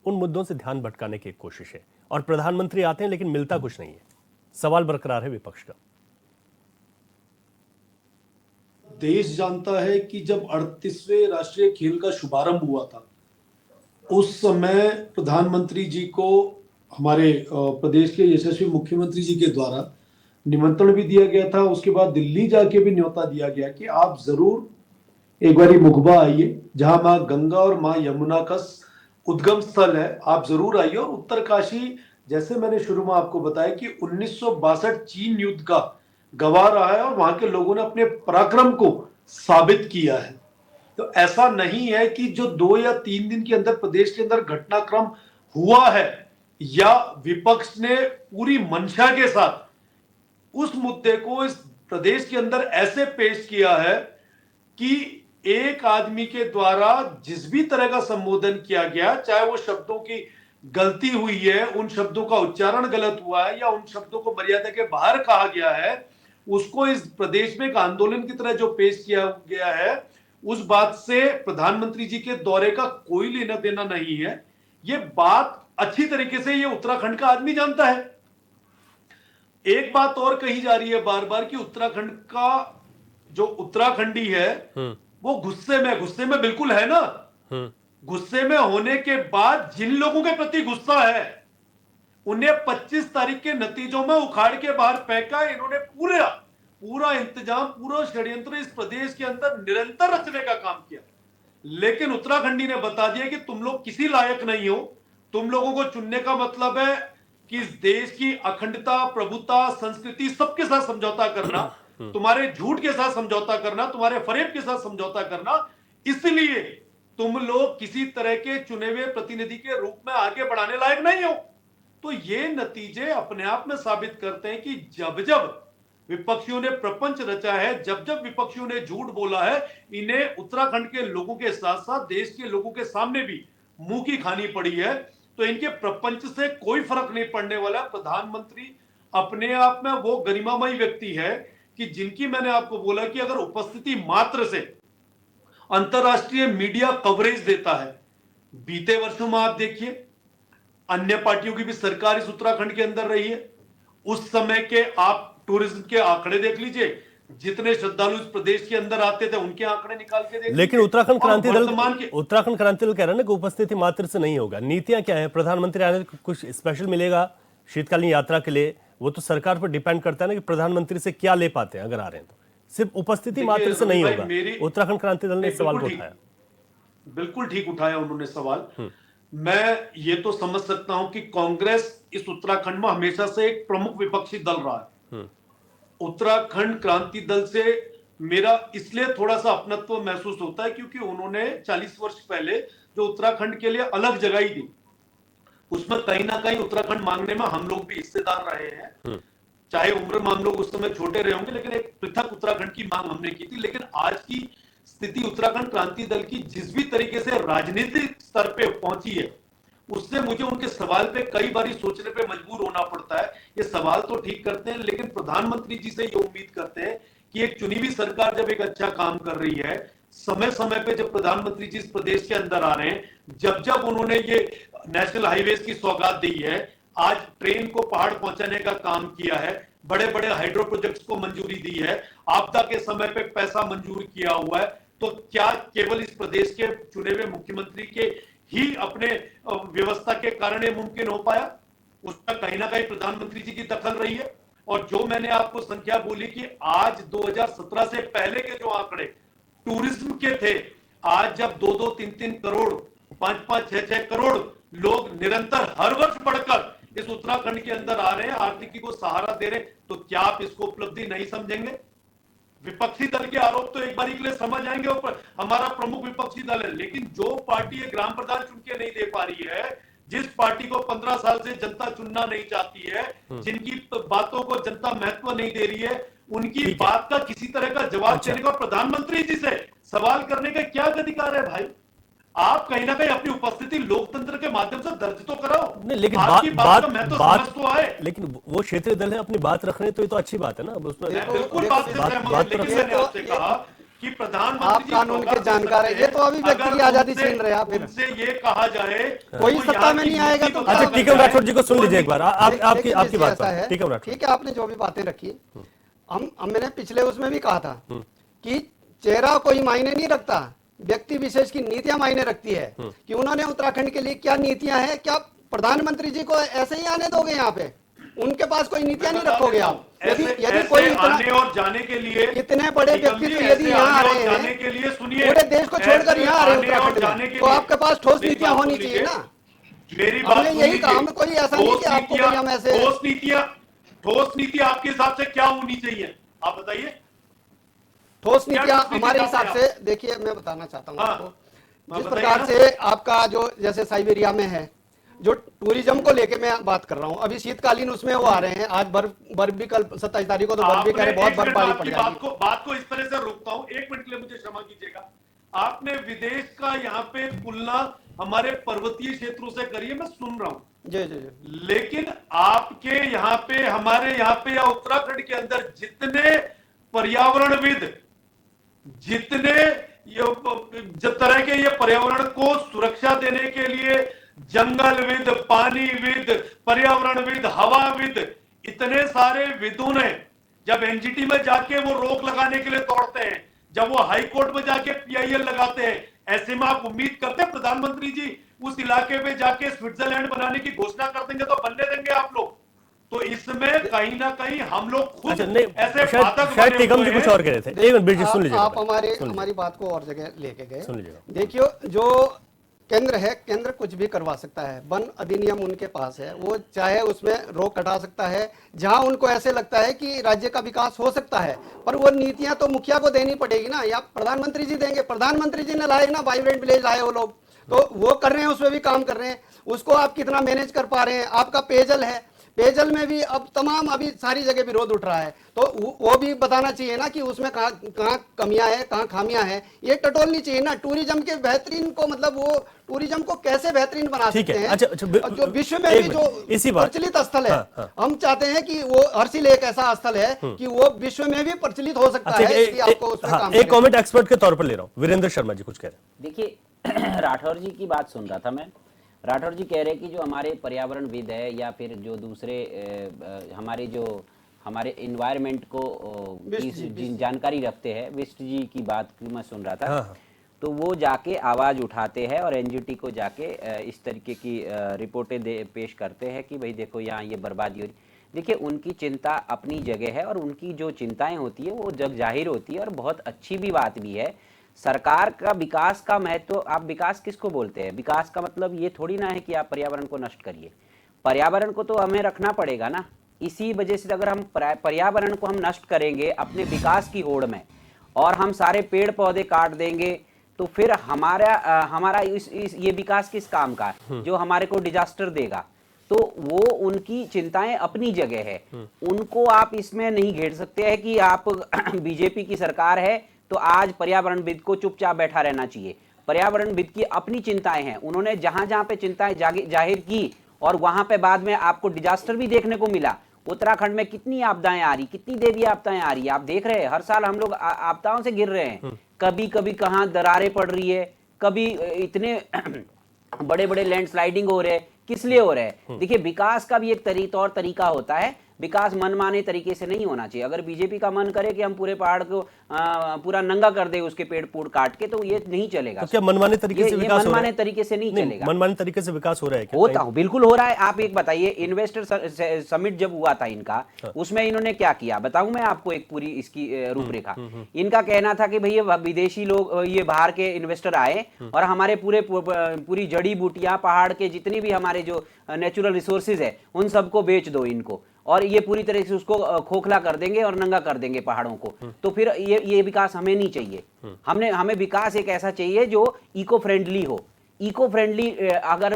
उन मुद्दों से ध्यान भटकाने की कोशिश है और प्रधानमंत्री आते हैं लेकिन मिलता कुछ नहीं है। सवाल बरकरार है विपक्ष का। देश जानता है कि जब 38वें राष्ट्रीय खेल का शुभारंभ हुआ था, उस समय प्रधानमंत्री जी को हमारे प्रदेश के यशस्वी मुख्यमंत्री जी के द्वारा निमंत्रण भी दिया गया था। उसके बाद दिल्ली जाके भी न्योता दिया गया कि आप जरूर एक बारी मुखबा आइए, जहां मां गंगा और मां यमुना का उद्गम स्थल है, आप जरूर आइए। और उत्तरकाशी, जैसे मैंने शुरू में आपको बताया कि 1962 चीन युद्ध का गवाह रहा है और वहां के लोगों ने अपने पराक्रम को साबित किया है। तो ऐसा नहीं है कि जो 2 या 3 दिन के अंदर प्रदेश के अंदर घटनाक्रम हुआ है, या विपक्ष ने पूरी मंशा के साथ उस मुद्दे को इस प्रदेश के अंदर ऐसे पेश किया है कि एक आदमी के द्वारा जिस भी तरह का संबोधन किया गया, चाहे वो शब्दों की गलती हुई है, उन शब्दों का उच्चारण गलत हुआ है, या उन शब्दों को मर्यादा के बाहर कहा गया है, उसको इस प्रदेश में एक आंदोलन की तरह जो पेश किया गया है, उस बात से प्रधानमंत्री जी के दौरे का कोई लेना देना नहीं है। ये बात अच्छी तरीके से ये उत्तराखंड का आदमी जानता है। एक बात और कही जा रही है बार बार कि उत्तराखंड का जो उत्तराखंडी है वो गुस्से में बिल्कुल है ना। गुस्से में होने के बाद जिन लोगों के प्रति गुस्सा है, उन्हें 25 तारीख के नतीजों में उखाड़ के बाहर फेंका। इन्होंने पूरा इंतजाम, पूरा षड्यंत्र इस प्रदेश के अंदर निरंतर रचने का काम किया, लेकिन उत्तराखंडी ने बता दिया कि तुम लोग किसी लायक नहीं हो। तुम लोगों को चुनने का मतलब है कि इस देश की अखंडता, प्रभुता, संस्कृति, सबके साथ समझौता करना, तुम्हारे झूठ के साथ समझौता करना, तुम्हारे फरेब के साथ समझौता करना। इसलिए तुम लोग किसी तरह के चुने हुए प्रतिनिधि के रूप में आगे बढ़ाने लायक नहीं हो। तो ये नतीजे अपने आप में साबित करते हैं कि जब जब विपक्षियों ने प्रपंच रचा है, जब जब विपक्षियों ने झूठ बोला है, इन्हें उत्तराखंड के लोगों के साथ साथ देश के लोगों के सामने भी मुंह की खानी पड़ी है। तो इनके प्रपंच से कोई फर्क नहीं पड़ने वाला। प्रधानमंत्री अपने आप में वो गरिमामयी व्यक्ति है कि जिनकी मैंने आपको बोला कि अगर उपस्थिति मात्र से अंतरराष्ट्रीय मीडिया कवरेज देता है। बीते वर्षों में आप देखिए, अन्य पार्टियों की भी सरकार इस उत्तराखंड के अंदर रही है। उस समय के आप टूरिज्म के आंकड़े देख लीजिए, जितने श्रद्धालु इस प्रदेश के अंदर आते थे उनके आंकड़े निकाल के देख। लेकिन उत्तराखंड क्रांति दल कह रहा है ना कि उपस्थिति मात्र से नहीं होगा। नीतियां क्या है? प्रधानमंत्री आने कुछ स्पेशल मिलेगा शीतकालीन यात्रा के लिए? वो तो सरकार पर डिपेंड करता है ना कि प्रधानमंत्री से क्या ले पाते हैं। अगर आ रहे हैं तो सिर्फ उपस्थिति मात्र से नहीं होगा। उत्तराखंड क्रांति दल ने इस सवाल को उठाया। बिल्कुल ठीक उठाया उन्होंने सवाल। मैं ये तो समझ सकता हूं कि कांग्रेस इस उत्तराखंड में हमेशा से एक प्रमुख विपक्षी दल रहा है। उत्तराखंड क्रांति दल से मेरा इसलिए थोड़ा सा अपनत्व महसूस होता है क्योंकि उन्होंने 40 वर्ष पहले जो उत्तराखंड के लिए अलग जगह ही दी, उसमें कहीं ना कहीं उत्तराखंड मांगने में हम लोग भी हिस्सेदार रहे हैं। चाहे उम्र में हम लोग उस समय छोटे रहे होंगे, लेकिन एक पृथक उत्तराखंड की मांग हमने की थी। लेकिन आज की स्थिति उत्तराखंड क्रांति दल की जिस भी तरीके से राजनीतिक स्तर पे पहुंची है, उससे मुझे उनके सवाल पे कई बार सोचने पे मजबूर होना पड़ता है। ये सवाल तो ठीक करते हैं, लेकिन प्रधानमंत्री जी से ये उम्मीद करते हैं कि एक चुनी हुई सरकार जब एक अच्छा काम कर रही है, समय समय पे जब प्रधानमंत्री जी इस प्रदेश के अंदर आ रहे हैं, जब जब उन्होंने ये नेशनल हाईवेज की सौगात दी है, आज ट्रेन को पहाड़ पहुंचाने का काम किया है, बड़े बड़े हाइड्रो प्रोजेक्ट्स को मंजूरी दी है, आपदा के समय पे पैसा मंजूर किया हुआ है, तो क्या केवल इस प्रदेश के चुने हुए मुख्यमंत्री के ही अपने व्यवस्था के कारण ये मुमकिन हो पाया? उसका कहीं ना कहीं प्रधानमंत्री जी की दखल रही है। और जो मैंने आपको संख्या बोली कि आज 2017 से पहले के जो आंकड़े टूरिज्म के थे, आज जब 2-2, 3-3 करोड़, 5-5, 6-6 करोड़ लोग निरंतर हर वर्ष बढ़कर इस उत्तराखंड के अंदर आ रहे हैं, आर्थिकी को सहारा दे रहे हैं, तो क्या आप इसको उपलब्धि नहीं समझेंगे? विपक्षी दल के आरोप तो एक बार के लिए समझ आएंगे, ऊपर हमारा प्रमुख विपक्षी दल है, लेकिन जो पार्टी ये ग्राम प्रधान चुन के नहीं दे पा रही है, जिस पार्टी को 15 साल से जनता चुनना नहीं चाहती है, जिनकी बातों को जनता महत्व नहीं दे रही है, उनकी बात का किसी तरह का जवाब देने का, प्रधानमंत्री जी से सवाल करने का क्या अधिकार है भाई? आप कहीं ना कहीं अपनी उपस्थिति लोकतंत्र के माध्यम से दर्ज तो कराओ। नहीं, लेकिन समझ तो आए। लेकिन वो क्षेत्रीय दल है, अपनी बात रख रहे हैं, तो ये तो अच्छी बात है ना। उसमें बिल्कुल बात से सहमत, लेकिन मैंने आपसे कहा कि प्रधानमंत्री आप कानून के जानकार है, ये तो अभी व्यक्ति की आजादी छीन रहे हैं। फिर उनसे ये कहा जाए कोई सत्ता में नहीं आएगा तो अच्छा, टीकम राठौर जी को सुन लीजिए एक बार, आपकी बात है। टीकम राठौर, ठीक है, आपने जो भी बातें रखी, मैंने पिछले उसमें भी कहा था कि चेहरा कोई मायने नहीं रखता, व्यक्ति विशेष की नीतियां मायने रखती है कि उन्होंने उत्तराखंड के लिए क्या नीतियां हैं। क्या प्रधानमंत्री जी को ऐसे ही आने दोगे? यहाँ पे उनके पास कोई नीतियां नहीं रखोगे आप? यदि कोई आने और जाने के लिए इतने बड़े व्यक्तित्व यदि यहाँ आ रहे हैं, जाने के लिए सुनिए, पूरे देश को छोड़कर यहाँ आ रहे हैं उत्तराखंड में, तो आपके पास ठोस नीतियां होनी चाहिए ना। मेरी बात यही कहा, हमें कोई ऐसा नहीं कि आपको कोई हम ऐसे ठोस नीति आपके हिसाब से क्या होनी चाहिए, आप बताइए। ठोस नीतियां हमारे हिसाब से, देखिए मैं बताना चाहता हूँ आपको, जिस प्रकार से आपका जो जैसे साइबेरिया में है, जो टूरिज्म को लेके मैं बात कर रहा हूँ, अभी शीतकालीन उसमें वो आ रहे हैं, आज बर्फ भी, कल 27 तारीख को तो बर्फ भी कह रहे, बहुत बर्फबारी पड़ जाएगी। बात को इस तरह से रोकता हूँ, 1 मिनट के लिए मुझे क्षमा कीजिएगा। आपने विदेश का यहाँ पे तुलना हमारे पर्वतीय क्षेत्रों से करी है, मैं सुन रहा हूँ जी, लेकिन आपके यहाँ पे, हमारे यहाँ पे या उत्तराखंड के अंदर जितने पर्यावरणविद, जितने जिस तरह के ये पर्यावरण को सुरक्षा देने के लिए जंगलविद, पानीविद, पर्यावरणविद, हवाविद, इतने सारे विदों ने जब एनजीटी में जाके वो रोक लगाने के लिए दौड़ते हैं, जब वो हाई कोर्ट में जाके पीआईएल लगाते हैं, ऐसे में आप उम्मीद करते हैं प्रधानमंत्री जी उस इलाके में जाके स्विट्जरलैंड बनाने की घोषणा कर देंगे तो बनने देंगे आप लोग? तो इसमें कहीं ना कहीं हम लोग खुद ऐसे शायद टीकम जी कुछ और कह रहे थे। एक मिनट सुन लीजिए, आप हमारी बात को और जगह लेके गए। सुन लीजिए, देखियो जो केंद्र है, केंद्र कुछ भी करवा सकता है, वन अधिनियम उनके पास है, वो चाहे उसमें रोक हटा सकता है जहां उनको ऐसे लगता है कि राज्य का विकास हो सकता है, पर वो नीतियां तो मुखिया को देनी पड़ेगी ना, या प्रधानमंत्री जी देंगे? प्रधानमंत्री जी ने लाए ना, वाइब्रेंट विलेज लाए वो लोग, तो वो कर रहे हैं, उसमें भी काम कर रहे हैं, उसको आप कितना मैनेज कर पा रहे हैं? आपका पेयजल है, पेयजल में भी अब तमाम अभी सारी जगह विरोध उठ रहा है, तो वो भी बताना चाहिए ना कि उसमें कहाँ कमियां है, कहाँ खामियां है, ये टटोलनी चाहिए ना। टूरिज्म के बेहतरीन को, मतलब वो टूरिज्म को कैसे बेहतरीन बना सकते हैं। अच्छा, जो विश्व में भी जो प्रचलित स्थल है, हम चाहते हैं कि वो हर्षिल एक ऐसा स्थल है कि वो विश्व में भी प्रचलित हो सकता है, इसलिए आपको उसमें काम एक कमेंट एक्सपर्ट के तौर पर ले रहा हूँ, वीरेंद्र शर्मा जी कुछ कह रहे हैं। देखिए राठौर जी की बात सुन रहा था मैं, राठौर जी कह रहे कि जो हमारे पर्यावरणविद है या फिर जो दूसरे हमारे इन्वायरमेंट को जानकारी रखते हैं, विष्ट जी की बात मैं सुन रहा था। हाँ। तो वो जाके आवाज़ उठाते हैं और एनजीटी को जाके इस तरीके की रिपोर्टें पेश करते हैं कि भाई देखो यहाँ ये बर्बादी हो रही। देखिए उनकी चिंता अपनी जगह है और उनकी जो चिंताएं होती है वो जग जाहिर होती है और बहुत अच्छी भी बात भी है। सरकार का विकास का महत्व, आप विकास किसको बोलते हैं? विकास का मतलब ये थोड़ी ना है कि आप पर्यावरण को नष्ट करिए, पर्यावरण को तो हमें रखना पड़ेगा ना। इसी वजह से अगर हम पर्यावरण को हम नष्ट करेंगे अपने विकास की होड़ में और हम सारे पेड़ पौधे काट देंगे तो फिर हमारा ये विकास किस काम का है जो हमारे को डिजास्टर देगा? तो वो उनकी चिंताएं अपनी जगह है, उनको आप इसमें नहीं घेर सकते हैं कि आप बीजेपी की सरकार है तो आज पर्यावरणविद को चुपचाप बैठा रहना चाहिए। पर्यावरणविद की अपनी चिंताएं हैं, उन्होंने जहां जहां पे चिंताएं जाहिर की और वहां पे बाद में आपको डिजास्टर भी देखने को मिला। उत्तराखंड में कितनी आपदाएं आ रही, कितनी देवी आपदाएं आ रही है, आप देख रहे हैं हर साल हम लोग आपदाओं से गिर रहे हैं। कभी कभी कहां दरारें पड़ रही है, कभी इतने बड़े बड़े लैंडस्लाइडिंग हो रहे हैं। किस लिए हो रहे हैं? देखिए, विकास का भी एक तौर तरीका होता है, विकास मनमाने तरीके से नहीं होना चाहिए। अगर बीजेपी का मन करे कि हम पूरे पहाड़ को पूरा नंगा कर दे, उसके पेड़ पूड़ काट के, तो ये नहीं चलेगा। तो क्या मनमाने तरीके से विकास मनमाने तरीके से नहीं चलेगा। मनमाने तरीके से विकास हो रहा है क्या? होता हूं, बिल्कुल हो रहा है। आप एक बताइए, इन्वेस्टर समिट जब हुआ था इनका, उसमें इन्होंने क्या किया बताऊं मैं आपको एक पूरी इसकी रूपरेखा। इनका कहना था कि भैया विदेशी लोग, ये बाहर के इन्वेस्टर आए और हमारे पूरी जड़ी बूटियां, पहाड़ के जितनी भी हमारे जो नेचुरल रिसोर्सेज है, उन सबको बेच दो इनको, और ये पूरी तरह से उसको खोखला कर देंगे और नंगा कर देंगे पहाड़ों को। तो फिर ये विकास हमें नहीं चाहिए। हमें विकास एक ऐसा चाहिए जो इको फ्रेंडली हो। इको फ्रेंडली अगर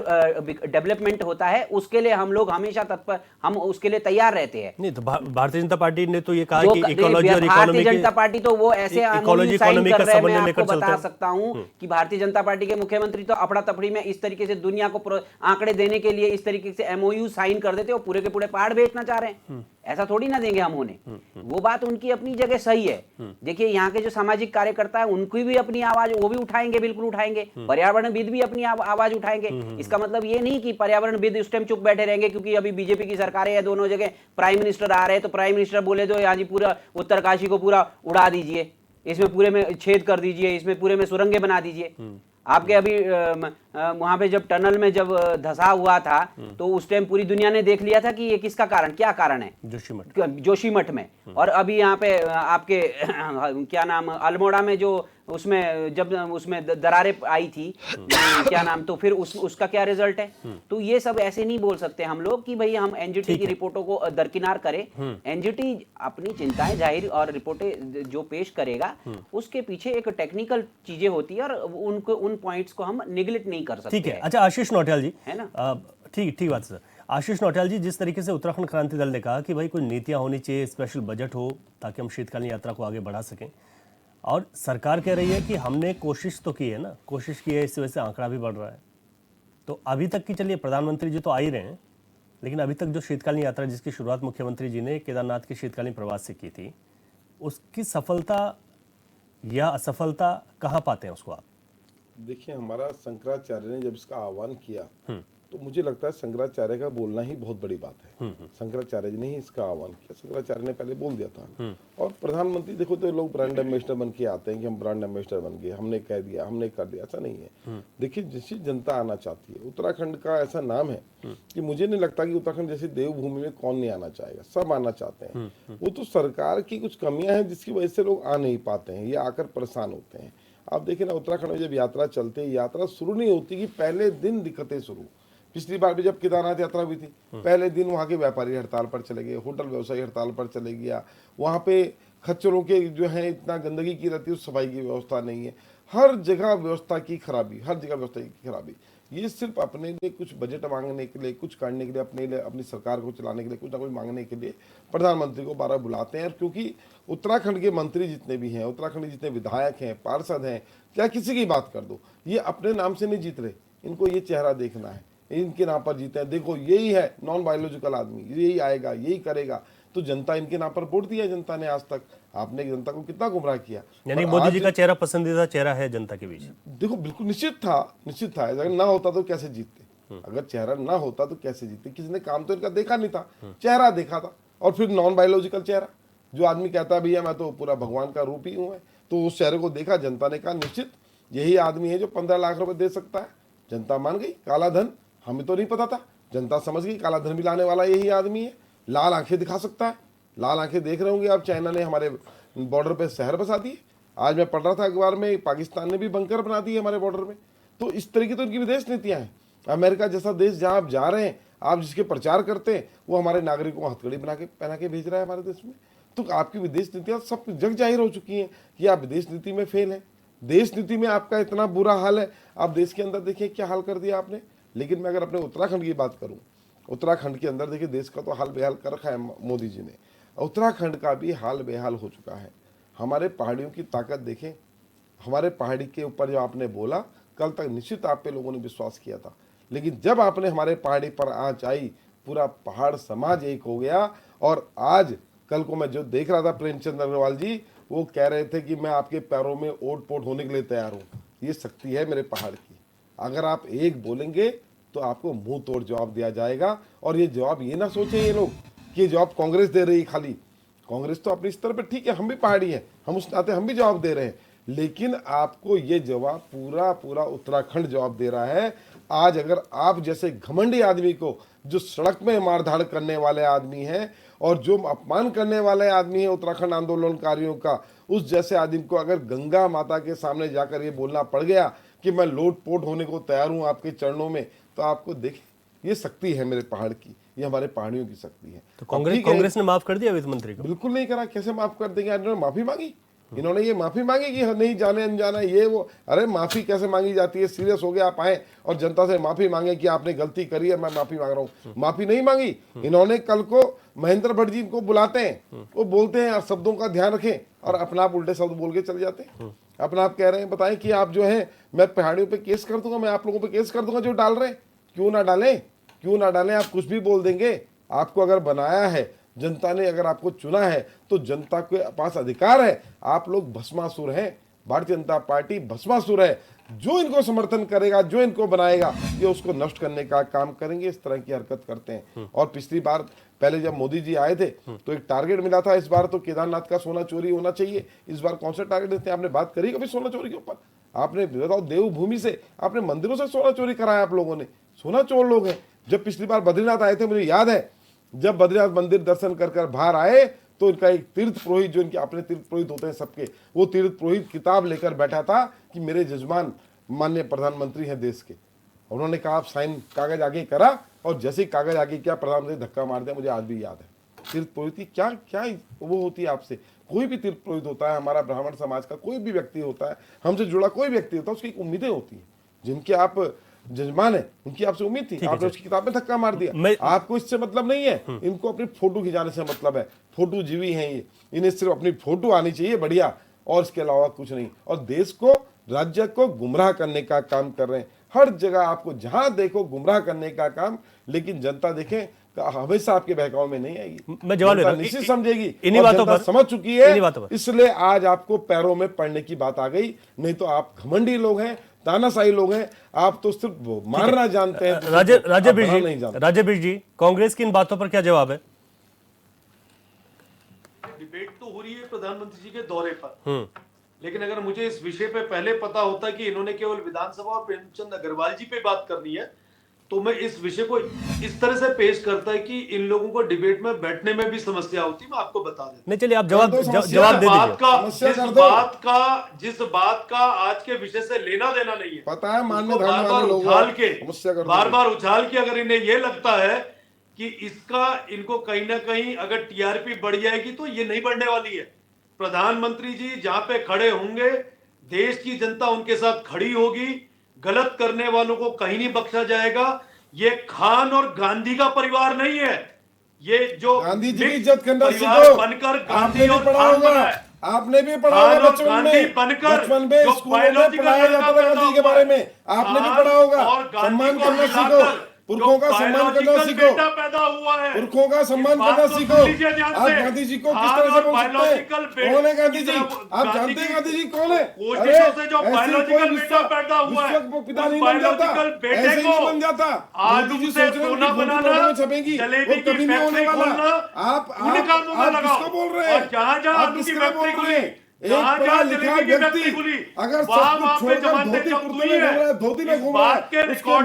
डेवलपमेंट होता है, उसके लिए हम लोग हमेशा तत्पर, हम उसके लिए तैयार रहते हैं। नहीं तो भारतीय जनता पार्टी ने तो ये कहा कि इकोलॉजी और इकोनॉमी, भारतीय जनता पार्टी तो वो ऐसे इकोलॉजी इकोनॉमी का मैं समन्वय लेकर आपको चलते बता हैं। सकता हूं कि भारतीय जनता पार्टी के मुख्यमंत्री तो अफड़ा तफड़ी में इस तरीके से दुनिया को आंकड़े देने के लिए इस तरीके से एमओयू साइन कर देते, वो पूरे के पूरे पहाड़ बेचना चाह रहे हैं। ऐसा थोड़ी ना देंगे हम उन्हें। वो बात उनकी अपनी जगह सही है। देखिए, यहाँ के जो सामाजिक कार्यकर्ता है, उनकी भी अपनी आवाज वो भी उठाएंगे, बिल्कुल उठाएंगे। पर्यावरणविद भी अपनी आवाज उठाएंगे। इसका मतलब ये नहीं कि पर्यावरणविद उस टाइम चुप बैठे रहेंगे, क्योंकि अभी बीजेपी की सरकारें हैं, दोनों जगह प्राइम मिनिस्टर आ रहे हैं, तो प्राइम मिनिस्टर बोले तो यहाँ जी पूरा उत्तरकाशी को पूरा उड़ा दीजिए, इसमें पूरे में छेद कर दीजिए, इसमें पूरे में सुरंगें बना दीजिए। आपके अभी वहां पे जब टनल में जब धंसा हुआ था, तो उस टाइम पूरी दुनिया ने देख लिया था कि ये किसका कारण, क्या कारण है, जोशीमठ में। और अभी यहाँ पे आपके क्या नाम, अल्मोड़ा में जो उसमें जब उसमें दरारें आई थी, क्या नाम, तो फिर उसका क्या रिजल्ट है। तो ये सब ऐसे नहीं बोल सकते हम लोग कि भाई हम एनजीटी की रिपोर्टों को दरकिनार करें। एनजीटी अपनी चिंताएं जाहिर और रिपोर्टें जो पेश करेगा, उसके पीछे एक टेक्निकल चीजें होती है, और उनको उन पॉइंट्स को हम निगलेक्ट नहीं कर सकते। ठीक है। अच्छा, आशीष नौटियाल जी, है ना? ठीक बात सर। आशीष नौटियाल जी, जिस तरीके से उत्तराखंड क्रांति दल ने कहा कि भाई कोई नीतियां होनी चाहिए, स्पेशल बजट हो, ताकि हम शीतकालीन यात्रा को आगे बढ़ा सकें, और सरकार कह रही है कि हमने कोशिश तो की है ना, कोशिश की है, इस वजह से आंकड़ा भी बढ़ रहा है। तो अभी तक की, चलिए प्रधानमंत्री जी तो आ ही रहे हैं, लेकिन अभी तक जो शीतकालीन यात्रा जिसकी शुरुआत मुख्यमंत्री जी ने केदारनाथ के शीतकालीन प्रवास से की थी, उसकी सफलता या असफलता कहाँ पाते हैं उसको आप? देखिए, हमारा शंकराचार्य ने जब इसका आह्वान किया, तो मुझे लगता है शंकराचार्य का बोलना ही बहुत बड़ी बात है। शंकराचार्य जी ने ही इसका आह्वान किया, शंकराचार्य ने पहले बोल दिया था। और प्रधानमंत्री, देखो तो लोग ब्रांड एम्बेसडर बन के आते हैं कि हम ब्रांड एम्बेसडर बन गए, हमने कह दिया, हमने कर दिया, ऐसा नहीं है। देखिए, जैसी जनता आना चाहती है, उत्तराखंड का ऐसा नाम है कि मुझे नहीं लगता कि उत्तराखंड जैसी देवभूमि में कौन नहीं आना चाहेगा, सब आना चाहते हैं। वो तो सरकार की कुछ कमियां हैं जिसकी वजह से लोग आ नहीं पाते हैं, ये आकर परेशान होते हैं। आप देखिए ना, उत्तराखंड में जब यात्रा चलते हैं, यात्रा शुरू नहीं होती कि पहले दिन दिक्कतें शुरू। पिछली बार भी जब केदारनाथ यात्रा हुई थी, पहले दिन वहाँ के व्यापारी हड़ताल पर चले गए, होटल व्यवसायी हड़ताल पर चले गया, वहाँ पे खच्चरों के जो है इतना गंदगी की रहती है, उस सफाई की व्यवस्था नहीं है, हर जगह व्यवस्था की खराबी, हर जगह व्यवस्था की खराबी। ये सिर्फ अपने लिए कुछ बजट मांगने के लिए, कुछ करने के लिए, अपने लिए, अपनी सरकार को चलाने के लिए, कुछ ना कुछ मांगने के लिए प्रधानमंत्री को बार बुलाते हैं। क्योंकि उत्तराखंड के मंत्री जितने भी हैं, उत्तराखंड के जितने विधायक हैं, पार्षद हैं, क्या किसी की बात कर दो, ये अपने नाम से नहीं जीत रहे, इनको ये चेहरा देखना है, इनके नाम पर जीते हैं। देखो, यही है नॉन बायोलॉजिकल आदमी, यही आएगा, यही करेगा। तो जनता इनके नाम पर वोट दिया है जनता ने आज तक। आपने जनता को कितना गुमराह किया। यानी मोदी जी का चेहरा पसंदीदा चेहरा है जनता के बीच। देखो, बिल्कुल निश्चित था। अगर ना होता तो कैसे जीतते, अगर चेहरा ना होता तो कैसे जीतते। किसी ने काम तो इनका देखा नहीं था, चेहरा देखा था। और फिर नॉन बायोलॉजिकल चेहरा, जो आदमी कहता है भैया मैं तो पूरा भगवान का रूप ही हूँ, तो उस चेहरे को देखा, जनता ने कहा निश्चित यही आदमी है जो 15 लाख रुपए दे सकता है। जनता मान गई। काला धन हमें तो नहीं पता था, जनता समझ गई काला धन भी लाने वाला यही आदमी है, लाल आंखें दिखा सकता है। लाल आंखें देख रहे होंगे आप, चाइना ने हमारे बॉर्डर पे शहर बसा दिए। आज मैं पढ़ रहा था अखबार में, पाकिस्तान ने भी बंकर बना दिए हमारे बॉर्डर में। तो इस तरीके तो उनकी विदेश नीतियां हैं। अमेरिका जैसा देश जहां आप जा रहे हैं, आप जिसके प्रचार करते हैं, वो हमारे नागरिकों को हथकड़ी बना के पहना के भेज रहा है हमारे देश में। तो आपकी विदेश नीतियां सब जग जाहिर हो चुकी हैं कि आप विदेश नीति में फेल हैं। देश नीति में आपका इतना बुरा हाल है, आप देश के अंदर देखिए क्या हाल कर दिया आपने। लेकिन मैं अगर अपने उत्तराखंड की बात करूं, उत्तराखंड के अंदर देखिए देश का तो हाल बेहाल कर रखा है मोदी जी ने, उत्तराखंड का भी हाल बेहाल हो चुका है। हमारे पहाड़ियों की ताकत देखें। हमारे पहाड़ी के ऊपर जो आपने बोला, कल तक निश्चित आप पे लोगों ने विश्वास किया था, लेकिन जब आपने हमारे पहाड़ी पर आंच आई, पूरा पहाड़ समाज एक हो गया। और आज कल को मैं जो देख रहा था, प्रेमचंद अग्रवाल जी वो कह रहे थे कि मैं आपके पैरों में ओट पोट होने के लिए तैयार हूँ। ये शक्ति है मेरे पहाड़ की। अगर आप एक बोलेंगे तो आपको मुंह तोड़ जवाब दिया जाएगा। और ये जवाब ये ना सोचें ये लोग कि ये जवाब कांग्रेस दे रही, खाली कांग्रेस तो अपनी स्तर पर ठीक है, हम भी पहाड़ी हैं, हम उस नाते हम भी जवाब दे रहे हैं, लेकिन आपको ये जवाब पूरा उत्तराखंड जवाब दे रहा है। आज अगर आप जैसे घमंडी आदमी को, जो सड़क में मारधाड़ करने वाले आदमी हैं और जो अपमान करने वाले आदमी हैं उत्तराखंड आंदोलनकारियों का, उस जैसे आदमी को अगर गंगा माता के सामने जाकर ये बोलना पड़ गया कि मैं लोट पोट होने को तैयार हूँ आपके चरणों में, तो आपको देखें ये शक्ति है मेरे पहाड़ की, ये हमारे पहाड़ियों की शक्ति है। तो कांग्रेस ने माफ कर दिया वित्त मंत्री को? बिल्कुल नहीं करा। कैसे माफ कर देंगे? इन्होंने माफी मांगी, इन्होंने ये माफी मांगी कि नहीं जाने अनजाना ये वो। अरे माफी कैसे मांगी जाती है? सीरियस हो गया आप आए और जनता से माफी मांगे कि आपने गलती करी है, मैं माफी मांग रहा हूँ। माफी नहीं मांगी इन्होंने। कल को महेंद्र भट्ट जी को बुलाते हैं, वो बोलते हैं शब्दों का ध्यान रखें, और अपना आप उल्टे शब्द बोल के चले जाते हैं। अपना आप कह रहे हैं, बताएं कि आप जो है मैं पहाड़ियों पे केस कर दूंगा, मैं आप लोगों पे केस कर दूंगा जो डाल रहे हैं। क्यों ना डालें, क्यों ना डालें? आप कुछ भी बोल देंगे। आपको अगर बनाया है जनता ने, अगर आपको चुना है, तो जनता के पास अधिकार है। आप लोग भस्मासुर हैं, भारतीय जनता पार्टी भस्मासुर है। जो इनको समर्थन करेगा, जो इनको बनाएगा, ये उसको नष्ट करने का काम करेंगे। इस तरह की हरकत करते हैं। और पिछली बार पहले जब मोदी जी आए थे तो एक टारगेट मिला था, इस बार तो केदारनाथ का सोना चोरी होना चाहिए। इस बार कौन सा टारगेट देते हैं? आपने बात करी कभी सोना चोरी के ऊपर? आपने बताओ, देवभूमि से, आपने मंदिरों से सोना चोरी कराया आप लोगों ने। सोना चोर लोग हैं। जब पिछली बार बद्रीनाथ आए थे, मुझे याद है, जब बद्रीनाथ मंदिर दर्शन कर बाहर आए तो इनका एक तीर्थ पुरोहित, जो इनके अपने तीर्थ पुरोहित होते हैं सबके, वो तीर्थ पुरोहित किताब लेकर बैठा था कि मेरे जजमान माननीय प्रधानमंत्री हैं देश के। उन्होंने कहा आप साइन, कागज आगे करा, और जैसे ही कागज आगे किया प्रधानमंत्री धक्का मार दिया। मुझे आज भी याद है। तीर्थ पुरोहित की क्या क्या वो होती है आपसे। कोई भी तीर्थ पुरोहित होता है, हमारा ब्राह्मण समाज का कोई भी व्यक्ति होता है, हमसे जुड़ा कोई व्यक्ति होता है, उसकी एक उम्मीदें होती हैं। जिनके आप जजमान है, उनकी आपसे उम्मीद थी, आपने उसकी किताब में धक्का मार दिया। आपको इससे मतलब नहीं है, इनको अपनी फोटो खिंचाने से मतलब है। फोटो जीवी हैं ये, इन्हें सिर्फ अपनी फोटो आनी चाहिए बढ़िया, और इसके अलावा कुछ नहीं। और देश को, राज्य को गुमराह करने का काम कर रहे हैं। हर जगह आपको जहां देखो गुमराह करने का काम। लेकिन जनता देखें हमेशा आपके बहकाव में नहीं आएगी, मैं जवाब दे रहा हूं, निश्चित समझेगी। इन्हीं बातों पर समझ चुकी है, इसलिए आज आपको पैरों में पड़ने की बात आ गई। नहीं तो आप घमंडी लोग हैं, तानाशाही लोग हैं, आप तो सिर्फ मारना जानते हैं। राजेश जी, कांग्रेस की इन बातों पर क्या जवाब है? डिबेट तो हो रही है प्रधानमंत्री जी के दौरे पर, लेकिन अगर मुझे इस विषय पे पहले पता होता कि इन्होंने केवल विधानसभा और प्रेमचंद अग्रवाल जी पे बात करनी है, तो मैं इस विषय को इस तरह से पेश करता है कि इन लोगों को डिबेट में बैठने में भी समस्या होती। मैं आपको बता देता हूं। नहीं, चलिए आप जवाब दे दीजिए। जिस बात का आज के विषय से लेना देना नहीं है, पता है, माननीय बार बार उछाल के अगर इन्हें ये लगता है कि इसका इनको कहीं ना कहीं अगर टीआरपी बढ़ जाएगी, तो ये नहीं बढ़ने वाली है। प्रधानमंत्री जी जहां पे खड़े होंगे, देश की जनता उनके साथ खड़ी होगी। गलत करने वालों को कहीं नहीं बख्शा जाएगा। ये खान और गांधी का परिवार नहीं है। ये जो गांधी जी की इज्जत करना सीखो। बनकर गांधी और खान बना है। आपने भी पढ़ा होगा बचपन में, बचपन में स्कूलों में पढ़ाया जाता था गांधी के बारे में। आपने भी पढ़ा होगा। सम्मान करना सीखो, पुरखों का सम्मान करना सीखो, पैदा हुआ है, पुरखों का सम्मान करना सीखो। आप गांधी जी को किस तरह से बोल सकते हैं? कौन है गांधी जी? आप जानते हैं गांधी जी कौन है? अरे बायोलॉजिकल बेटा पैदा हुआ है, पिता नहीं बन जाता, ऐसे ही नहीं बन जाता। मोदी जी सोच रहे हैं में छपेगी, वो कभी नहीं होने वाला। आप किसको बोल रहे हैं? आप किसको बोल रहे हैं? एक पढ़ा लिखा व्यक्ति अगर सब कुछ छोड़कर धोती कुर्ते में घूम रहा है, धोती में घूम रहा है, उसको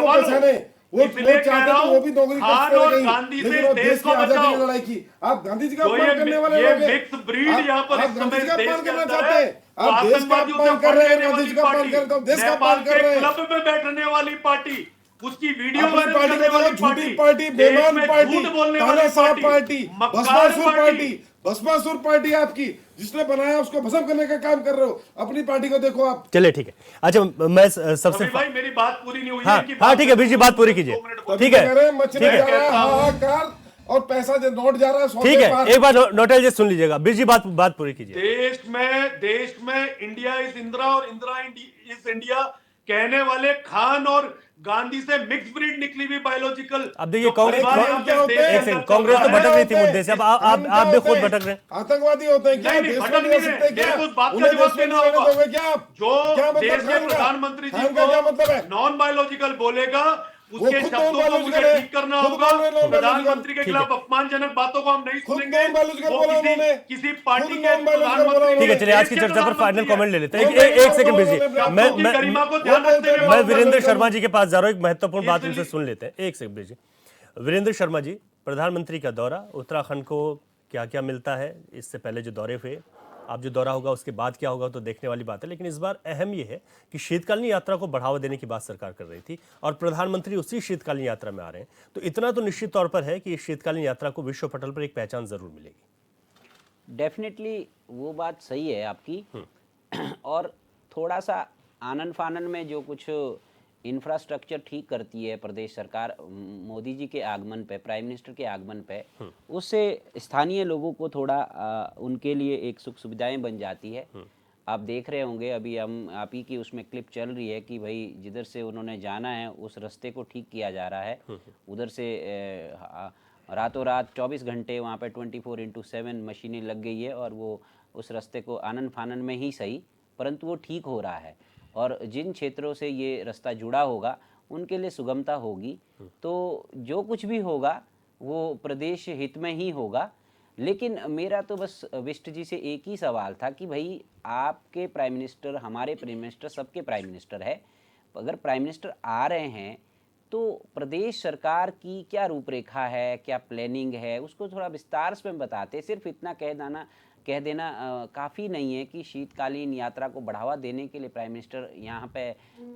पहचाने। वो चाहते तो वो भी नौकरी करते कहीं, लेकिन वो देश की आजादी की लड़ाई की। आप गांधी जी का अपमान करने वाले लोग हैं। आप गांधी जी का अपमान करना चाहते हैं, आप देश का अपमान कर रहे हैं। गांधी जी का अपमान कर रहे हैं, देश का अपमान कर रहे हैं। क्लब में बैठने वाली पार्टी, उसकी वीडियो अपनी पार्टी को देखो, झूठी पार्टी, बेईमान पार्टी, तानाशाह party, Bhasmasur party, Bhasmasur party आपकी, जिसने बनाया उसको भस्म करने का काम कर रहे हो। अपनी पार्टी को देखो आप। चलिए ठीक है। अच्छा, मैं सबसे भाई मेरी बात पूरी नहीं हुई। हाँ ठीक है, बीच बात पूरी कीजिए। ठीक है, मछली हाहाकार और पैसा जो नोट जा रहा है 100 ठीक के है, पार। एक बार नोटेल जी सुन लीजिएगा। बीर जी बात पूरी कीजिए। देश में इंडिया इज इंदिरा और इंदिरा इज इंडिया कहने वाले खान और गांधी से मिक्स ब्रीड निकली हुई बायोलॉजिकल। अब देखिए कांग्रेस तो भटक रही थी मुद्दे से, अब आप भी खुद भटक रहे हैं। आतंकवादी होते हैं क्या? नहीं, देश भटक में नहीं रह रहे। सकते हैं क्या? मेरे को उस बात का उन्हें जवाब देश में देना रहने होगा। दोगे क्या आप? जो क्या मतलब देश के खान का? प्रधानमंत्री जी खान का क्या मतलब है? नॉन बायोलॉजिकल बोलेगा, वो उसके खुद शब्दों को non-biological मुझे है। ठीक करना खुद होगा। non-biological। प्रधानमंत्री के ठीक खिलाफ है। अपमानजनक बातों को हम नहीं खुद सुनेंगे। non-biological वो बोला किसी उन्होंने। किसी पार्टी खुद के non-biological बोला प्रधानमंत्री, ठीक है, चलिए आज की देश के चर्चा पर फाइनल प्रधानमंत्री कमेंट ले लेते हैं। हैं। एक सेकंड बीर जी, शब्दों की गरिमा को ध्यान रखते हुए मैं बात वीरेंद्र करें। शर्मा जी के पास जा रहा हूँ, एक महत्वपूर्ण बात इसलिए- उनसे सुन लेते हैं। एक सेकंड बीर जी। वीरेंद्र शर्मा जी, प्रधानमंत्री का दौरा, उत्तराखंड को क्या क्या मिलता है, इससे पहले जो दौरे हुए, आप जो दौरा होगा उसके बाद क्या होगा तो देखने वाली बात है। लेकिन इस बार अहम यह है कि शीतकालीन यात्रा को बढ़ावा देने की बात सरकार कर रही थी और प्रधानमंत्री उसी शीतकालीन यात्रा में आ रहे हैं, तो इतना तो निश्चित तौर पर है कि इस शीतकालीन यात्रा को विश्व पटल पर एक पहचान जरूर मिलेगी। डेफिनेटली वो बात सही है आपकी। और थोड़ा सा आनन फानन में जो कुछ इंफ्रास्ट्रक्चर ठीक करती है प्रदेश सरकार मोदी जी के आगमन पे, प्राइम मिनिस्टर के आगमन पे, उससे स्थानीय लोगों को थोड़ा उनके लिए एक सुख सुविधाएं बन जाती है। आप देख रहे होंगे, अभी हम आप ही की उसमें क्लिप चल रही है कि भाई जिधर से उन्होंने जाना है उस रास्ते को ठीक किया जा रहा है। उधर से रातों रात 24 घंटे वहाँ पे 24/7 मशीनें लग गई है और वो उस रास्ते को आनन फानन में ही सही, परंतु वो ठीक हो रहा है। और जिन क्षेत्रों से ये रास्ता जुड़ा होगा उनके लिए सुगमता होगी। तो जो कुछ भी होगा वो प्रदेश हित में ही होगा। लेकिन मेरा तो बस विष्ट जी से एक ही सवाल था कि भाई आपके प्राइम मिनिस्टर, हमारे प्राइम मिनिस्टर, सबके प्राइम मिनिस्टर है, अगर प्राइम मिनिस्टर आ रहे हैं तो प्रदेश सरकार की क्या रूपरेखा है, क्या प्लानिंग है, उसको थोड़ा विस्तार से बताते। सिर्फ इतना कह देना काफ़ी नहीं है कि शीतकालीन यात्रा को बढ़ावा देने के लिए प्राइम मिनिस्टर यहाँ पे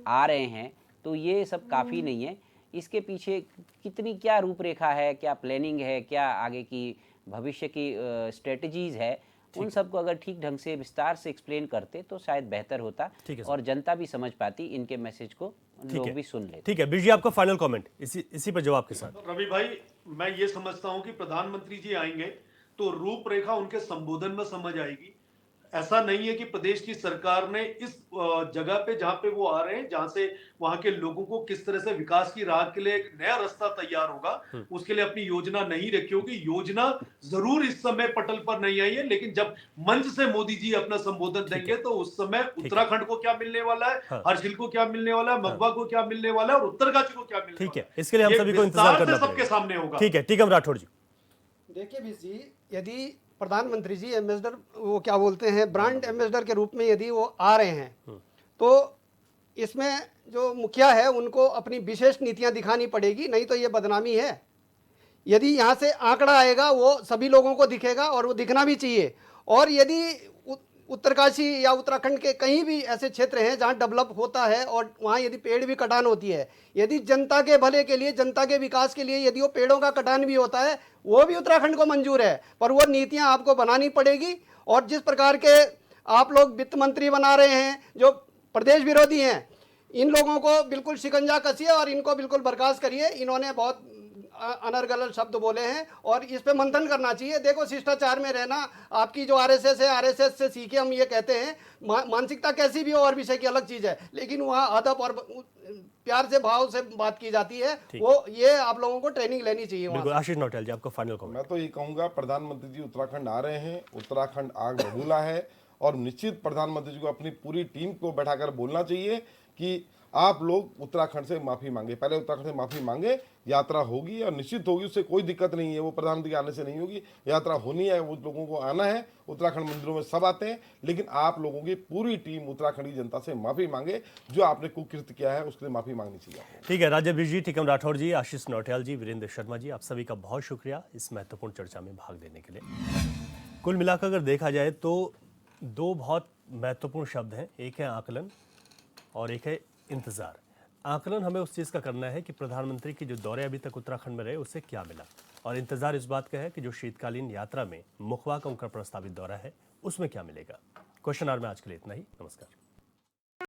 आ रहे हैं, तो ये सब काफ़ी नहीं है। इसके पीछे कितनी क्या रूपरेखा है, क्या प्लानिंग है, क्या आगे की भविष्य की स्ट्रेटजीज है, उन सबको अगर ठीक ढंग से विस्तार से एक्सप्लेन करते तो शायद बेहतर होता और जनता भी समझ पाती, इनके मैसेज को लोग भी सुन लेते। ठीक है बीर जी, आपका फाइनल कमेंट इसी पर जवाब के साथ। रवि भाई, मैं ये समझता हूं कि प्रधानमंत्री जी आएंगे तो रूपरेखा उनके संबोधन में समझ आएगी। ऐसा नहीं है कि प्रदेश की सरकार ने इस जगह पे जहां पे वो आ रहे हैं, जहां से वहां के लोगों को किस तरह से विकास की राह के लिए एक नया रास्ता तैयार होगा, उसके लिए अपनी योजना नहीं रखी होगी। योजना जरूर इस समय पटल पर नहीं आई है, लेकिन जब मंच से मोदी जी अपना संबोधन देंगे तो उस समय उत्तराखंड को क्या मिलने वाला है, हर्षिल को क्या मिलने वाला है, मगवा को क्या मिलने वाला है और उत्तरकाशी को क्या मिलने वाला है, ठीक है, इसके लिए हम सभी को इंतजार करना पड़ेगा। सबके सामने होगा। ठीक है, टीकम राठौड़ जी। देखिए बीस जी, यदि प्रधानमंत्री जी एम्बेसडर, वो क्या बोलते हैं, ब्रांड एम्बेसडर के रूप में यदि वो आ रहे हैं तो इसमें जो मुखिया है उनको अपनी विशेष नीतियां दिखानी पड़ेगी, नहीं तो ये बदनामी है। यदि यहाँ से आंकड़ा आएगा वो सभी लोगों को दिखेगा और वो दिखना भी चाहिए। और यदि उत्तरकाशी या उत्तराखंड के कहीं भी ऐसे क्षेत्र हैं जहां डेवलप होता है और वहां यदि पेड़ भी कटान होती है, यदि जनता के भले के लिए, जनता के विकास के लिए यदि वो पेड़ों का कटान भी होता है, वो भी उत्तराखंड को मंजूर है, पर वो नीतियां आपको बनानी पड़ेगी। और जिस प्रकार के आप लोग वित्त मंत्री बना रहे हैं जो प्रदेश विरोधी हैं, इन लोगों को बिल्कुल शिकंजा कसिए और इनको बिल्कुल बर्खास्त करिए। इन्होंने बहुत अनर्गल शब्द बोले हैं और इस पे मंथन करना चाहिए। देखो, शिष्टाचार में रहना आपकी जो आरएसएस है, आरएसएस से सीखे हम ये कहते हैं, मानसिकता कैसी भी हो और विषय की अलग चीज़ है, लेकिन वहाँ अदब और प्यार से, भाव से बात की जाती है, वो ये आप लोगों को ट्रेनिंग लेनी चाहिए। बिल्कुल। आशीष नौटियाल जी, आपको फाइनल कमेंट। मैं तो ये कहूँगा, प्रधानमंत्री जी उत्तराखंड आ रहे हैं, उत्तराखंड आग बबूला है और निश्चित प्रधानमंत्री जी को अपनी पूरी टीम को बैठाकर बोलना चाहिए कि आप लोग उत्तराखंड से माफ़ी मांगे, पहले उत्तराखंड से माफ़ी मांगे, यात्रा होगी और निश्चित होगी, उससे कोई दिक्कत नहीं है, वो प्रधानमंत्री के आने से नहीं होगी, यात्रा होनी है, वो लोगों को आना है। उत्तराखंड मंदिरों में सब आते हैं, लेकिन आप लोगों की पूरी टीम उत्तराखंड की जनता से माफ़ी मांगे, जो आपने कुकृत्य किया है उसके लिए माफ़ी मांगनी चाहिए आपको। ठीक है, राज्यवीर जी, टीकम राठौड़ जी, आशीष नौटियाल जी, वीरेंद्र शर्मा जी, आप सभी का बहुत शुक्रिया इस महत्वपूर्ण चर्चा में भाग लेने के लिए। कुल मिलाकर अगर देखा जाए तो दो बहुत महत्वपूर्ण शब्द हैं, एक है आकलन और एक है इंतजार। आकलन हमें उस चीज़ का करना है कि प्रधानमंत्री की जो दौरे अभी तक उत्तराखंड में रहे उससे क्या मिला, और इंतजार इस बात का है कि जो शीतकालीन यात्रा में मुखवा का उनका प्रस्तावित दौरा है उसमें क्या मिलेगा। क्वेश्चन आवर में आज के लिए इतना ही। नमस्कार।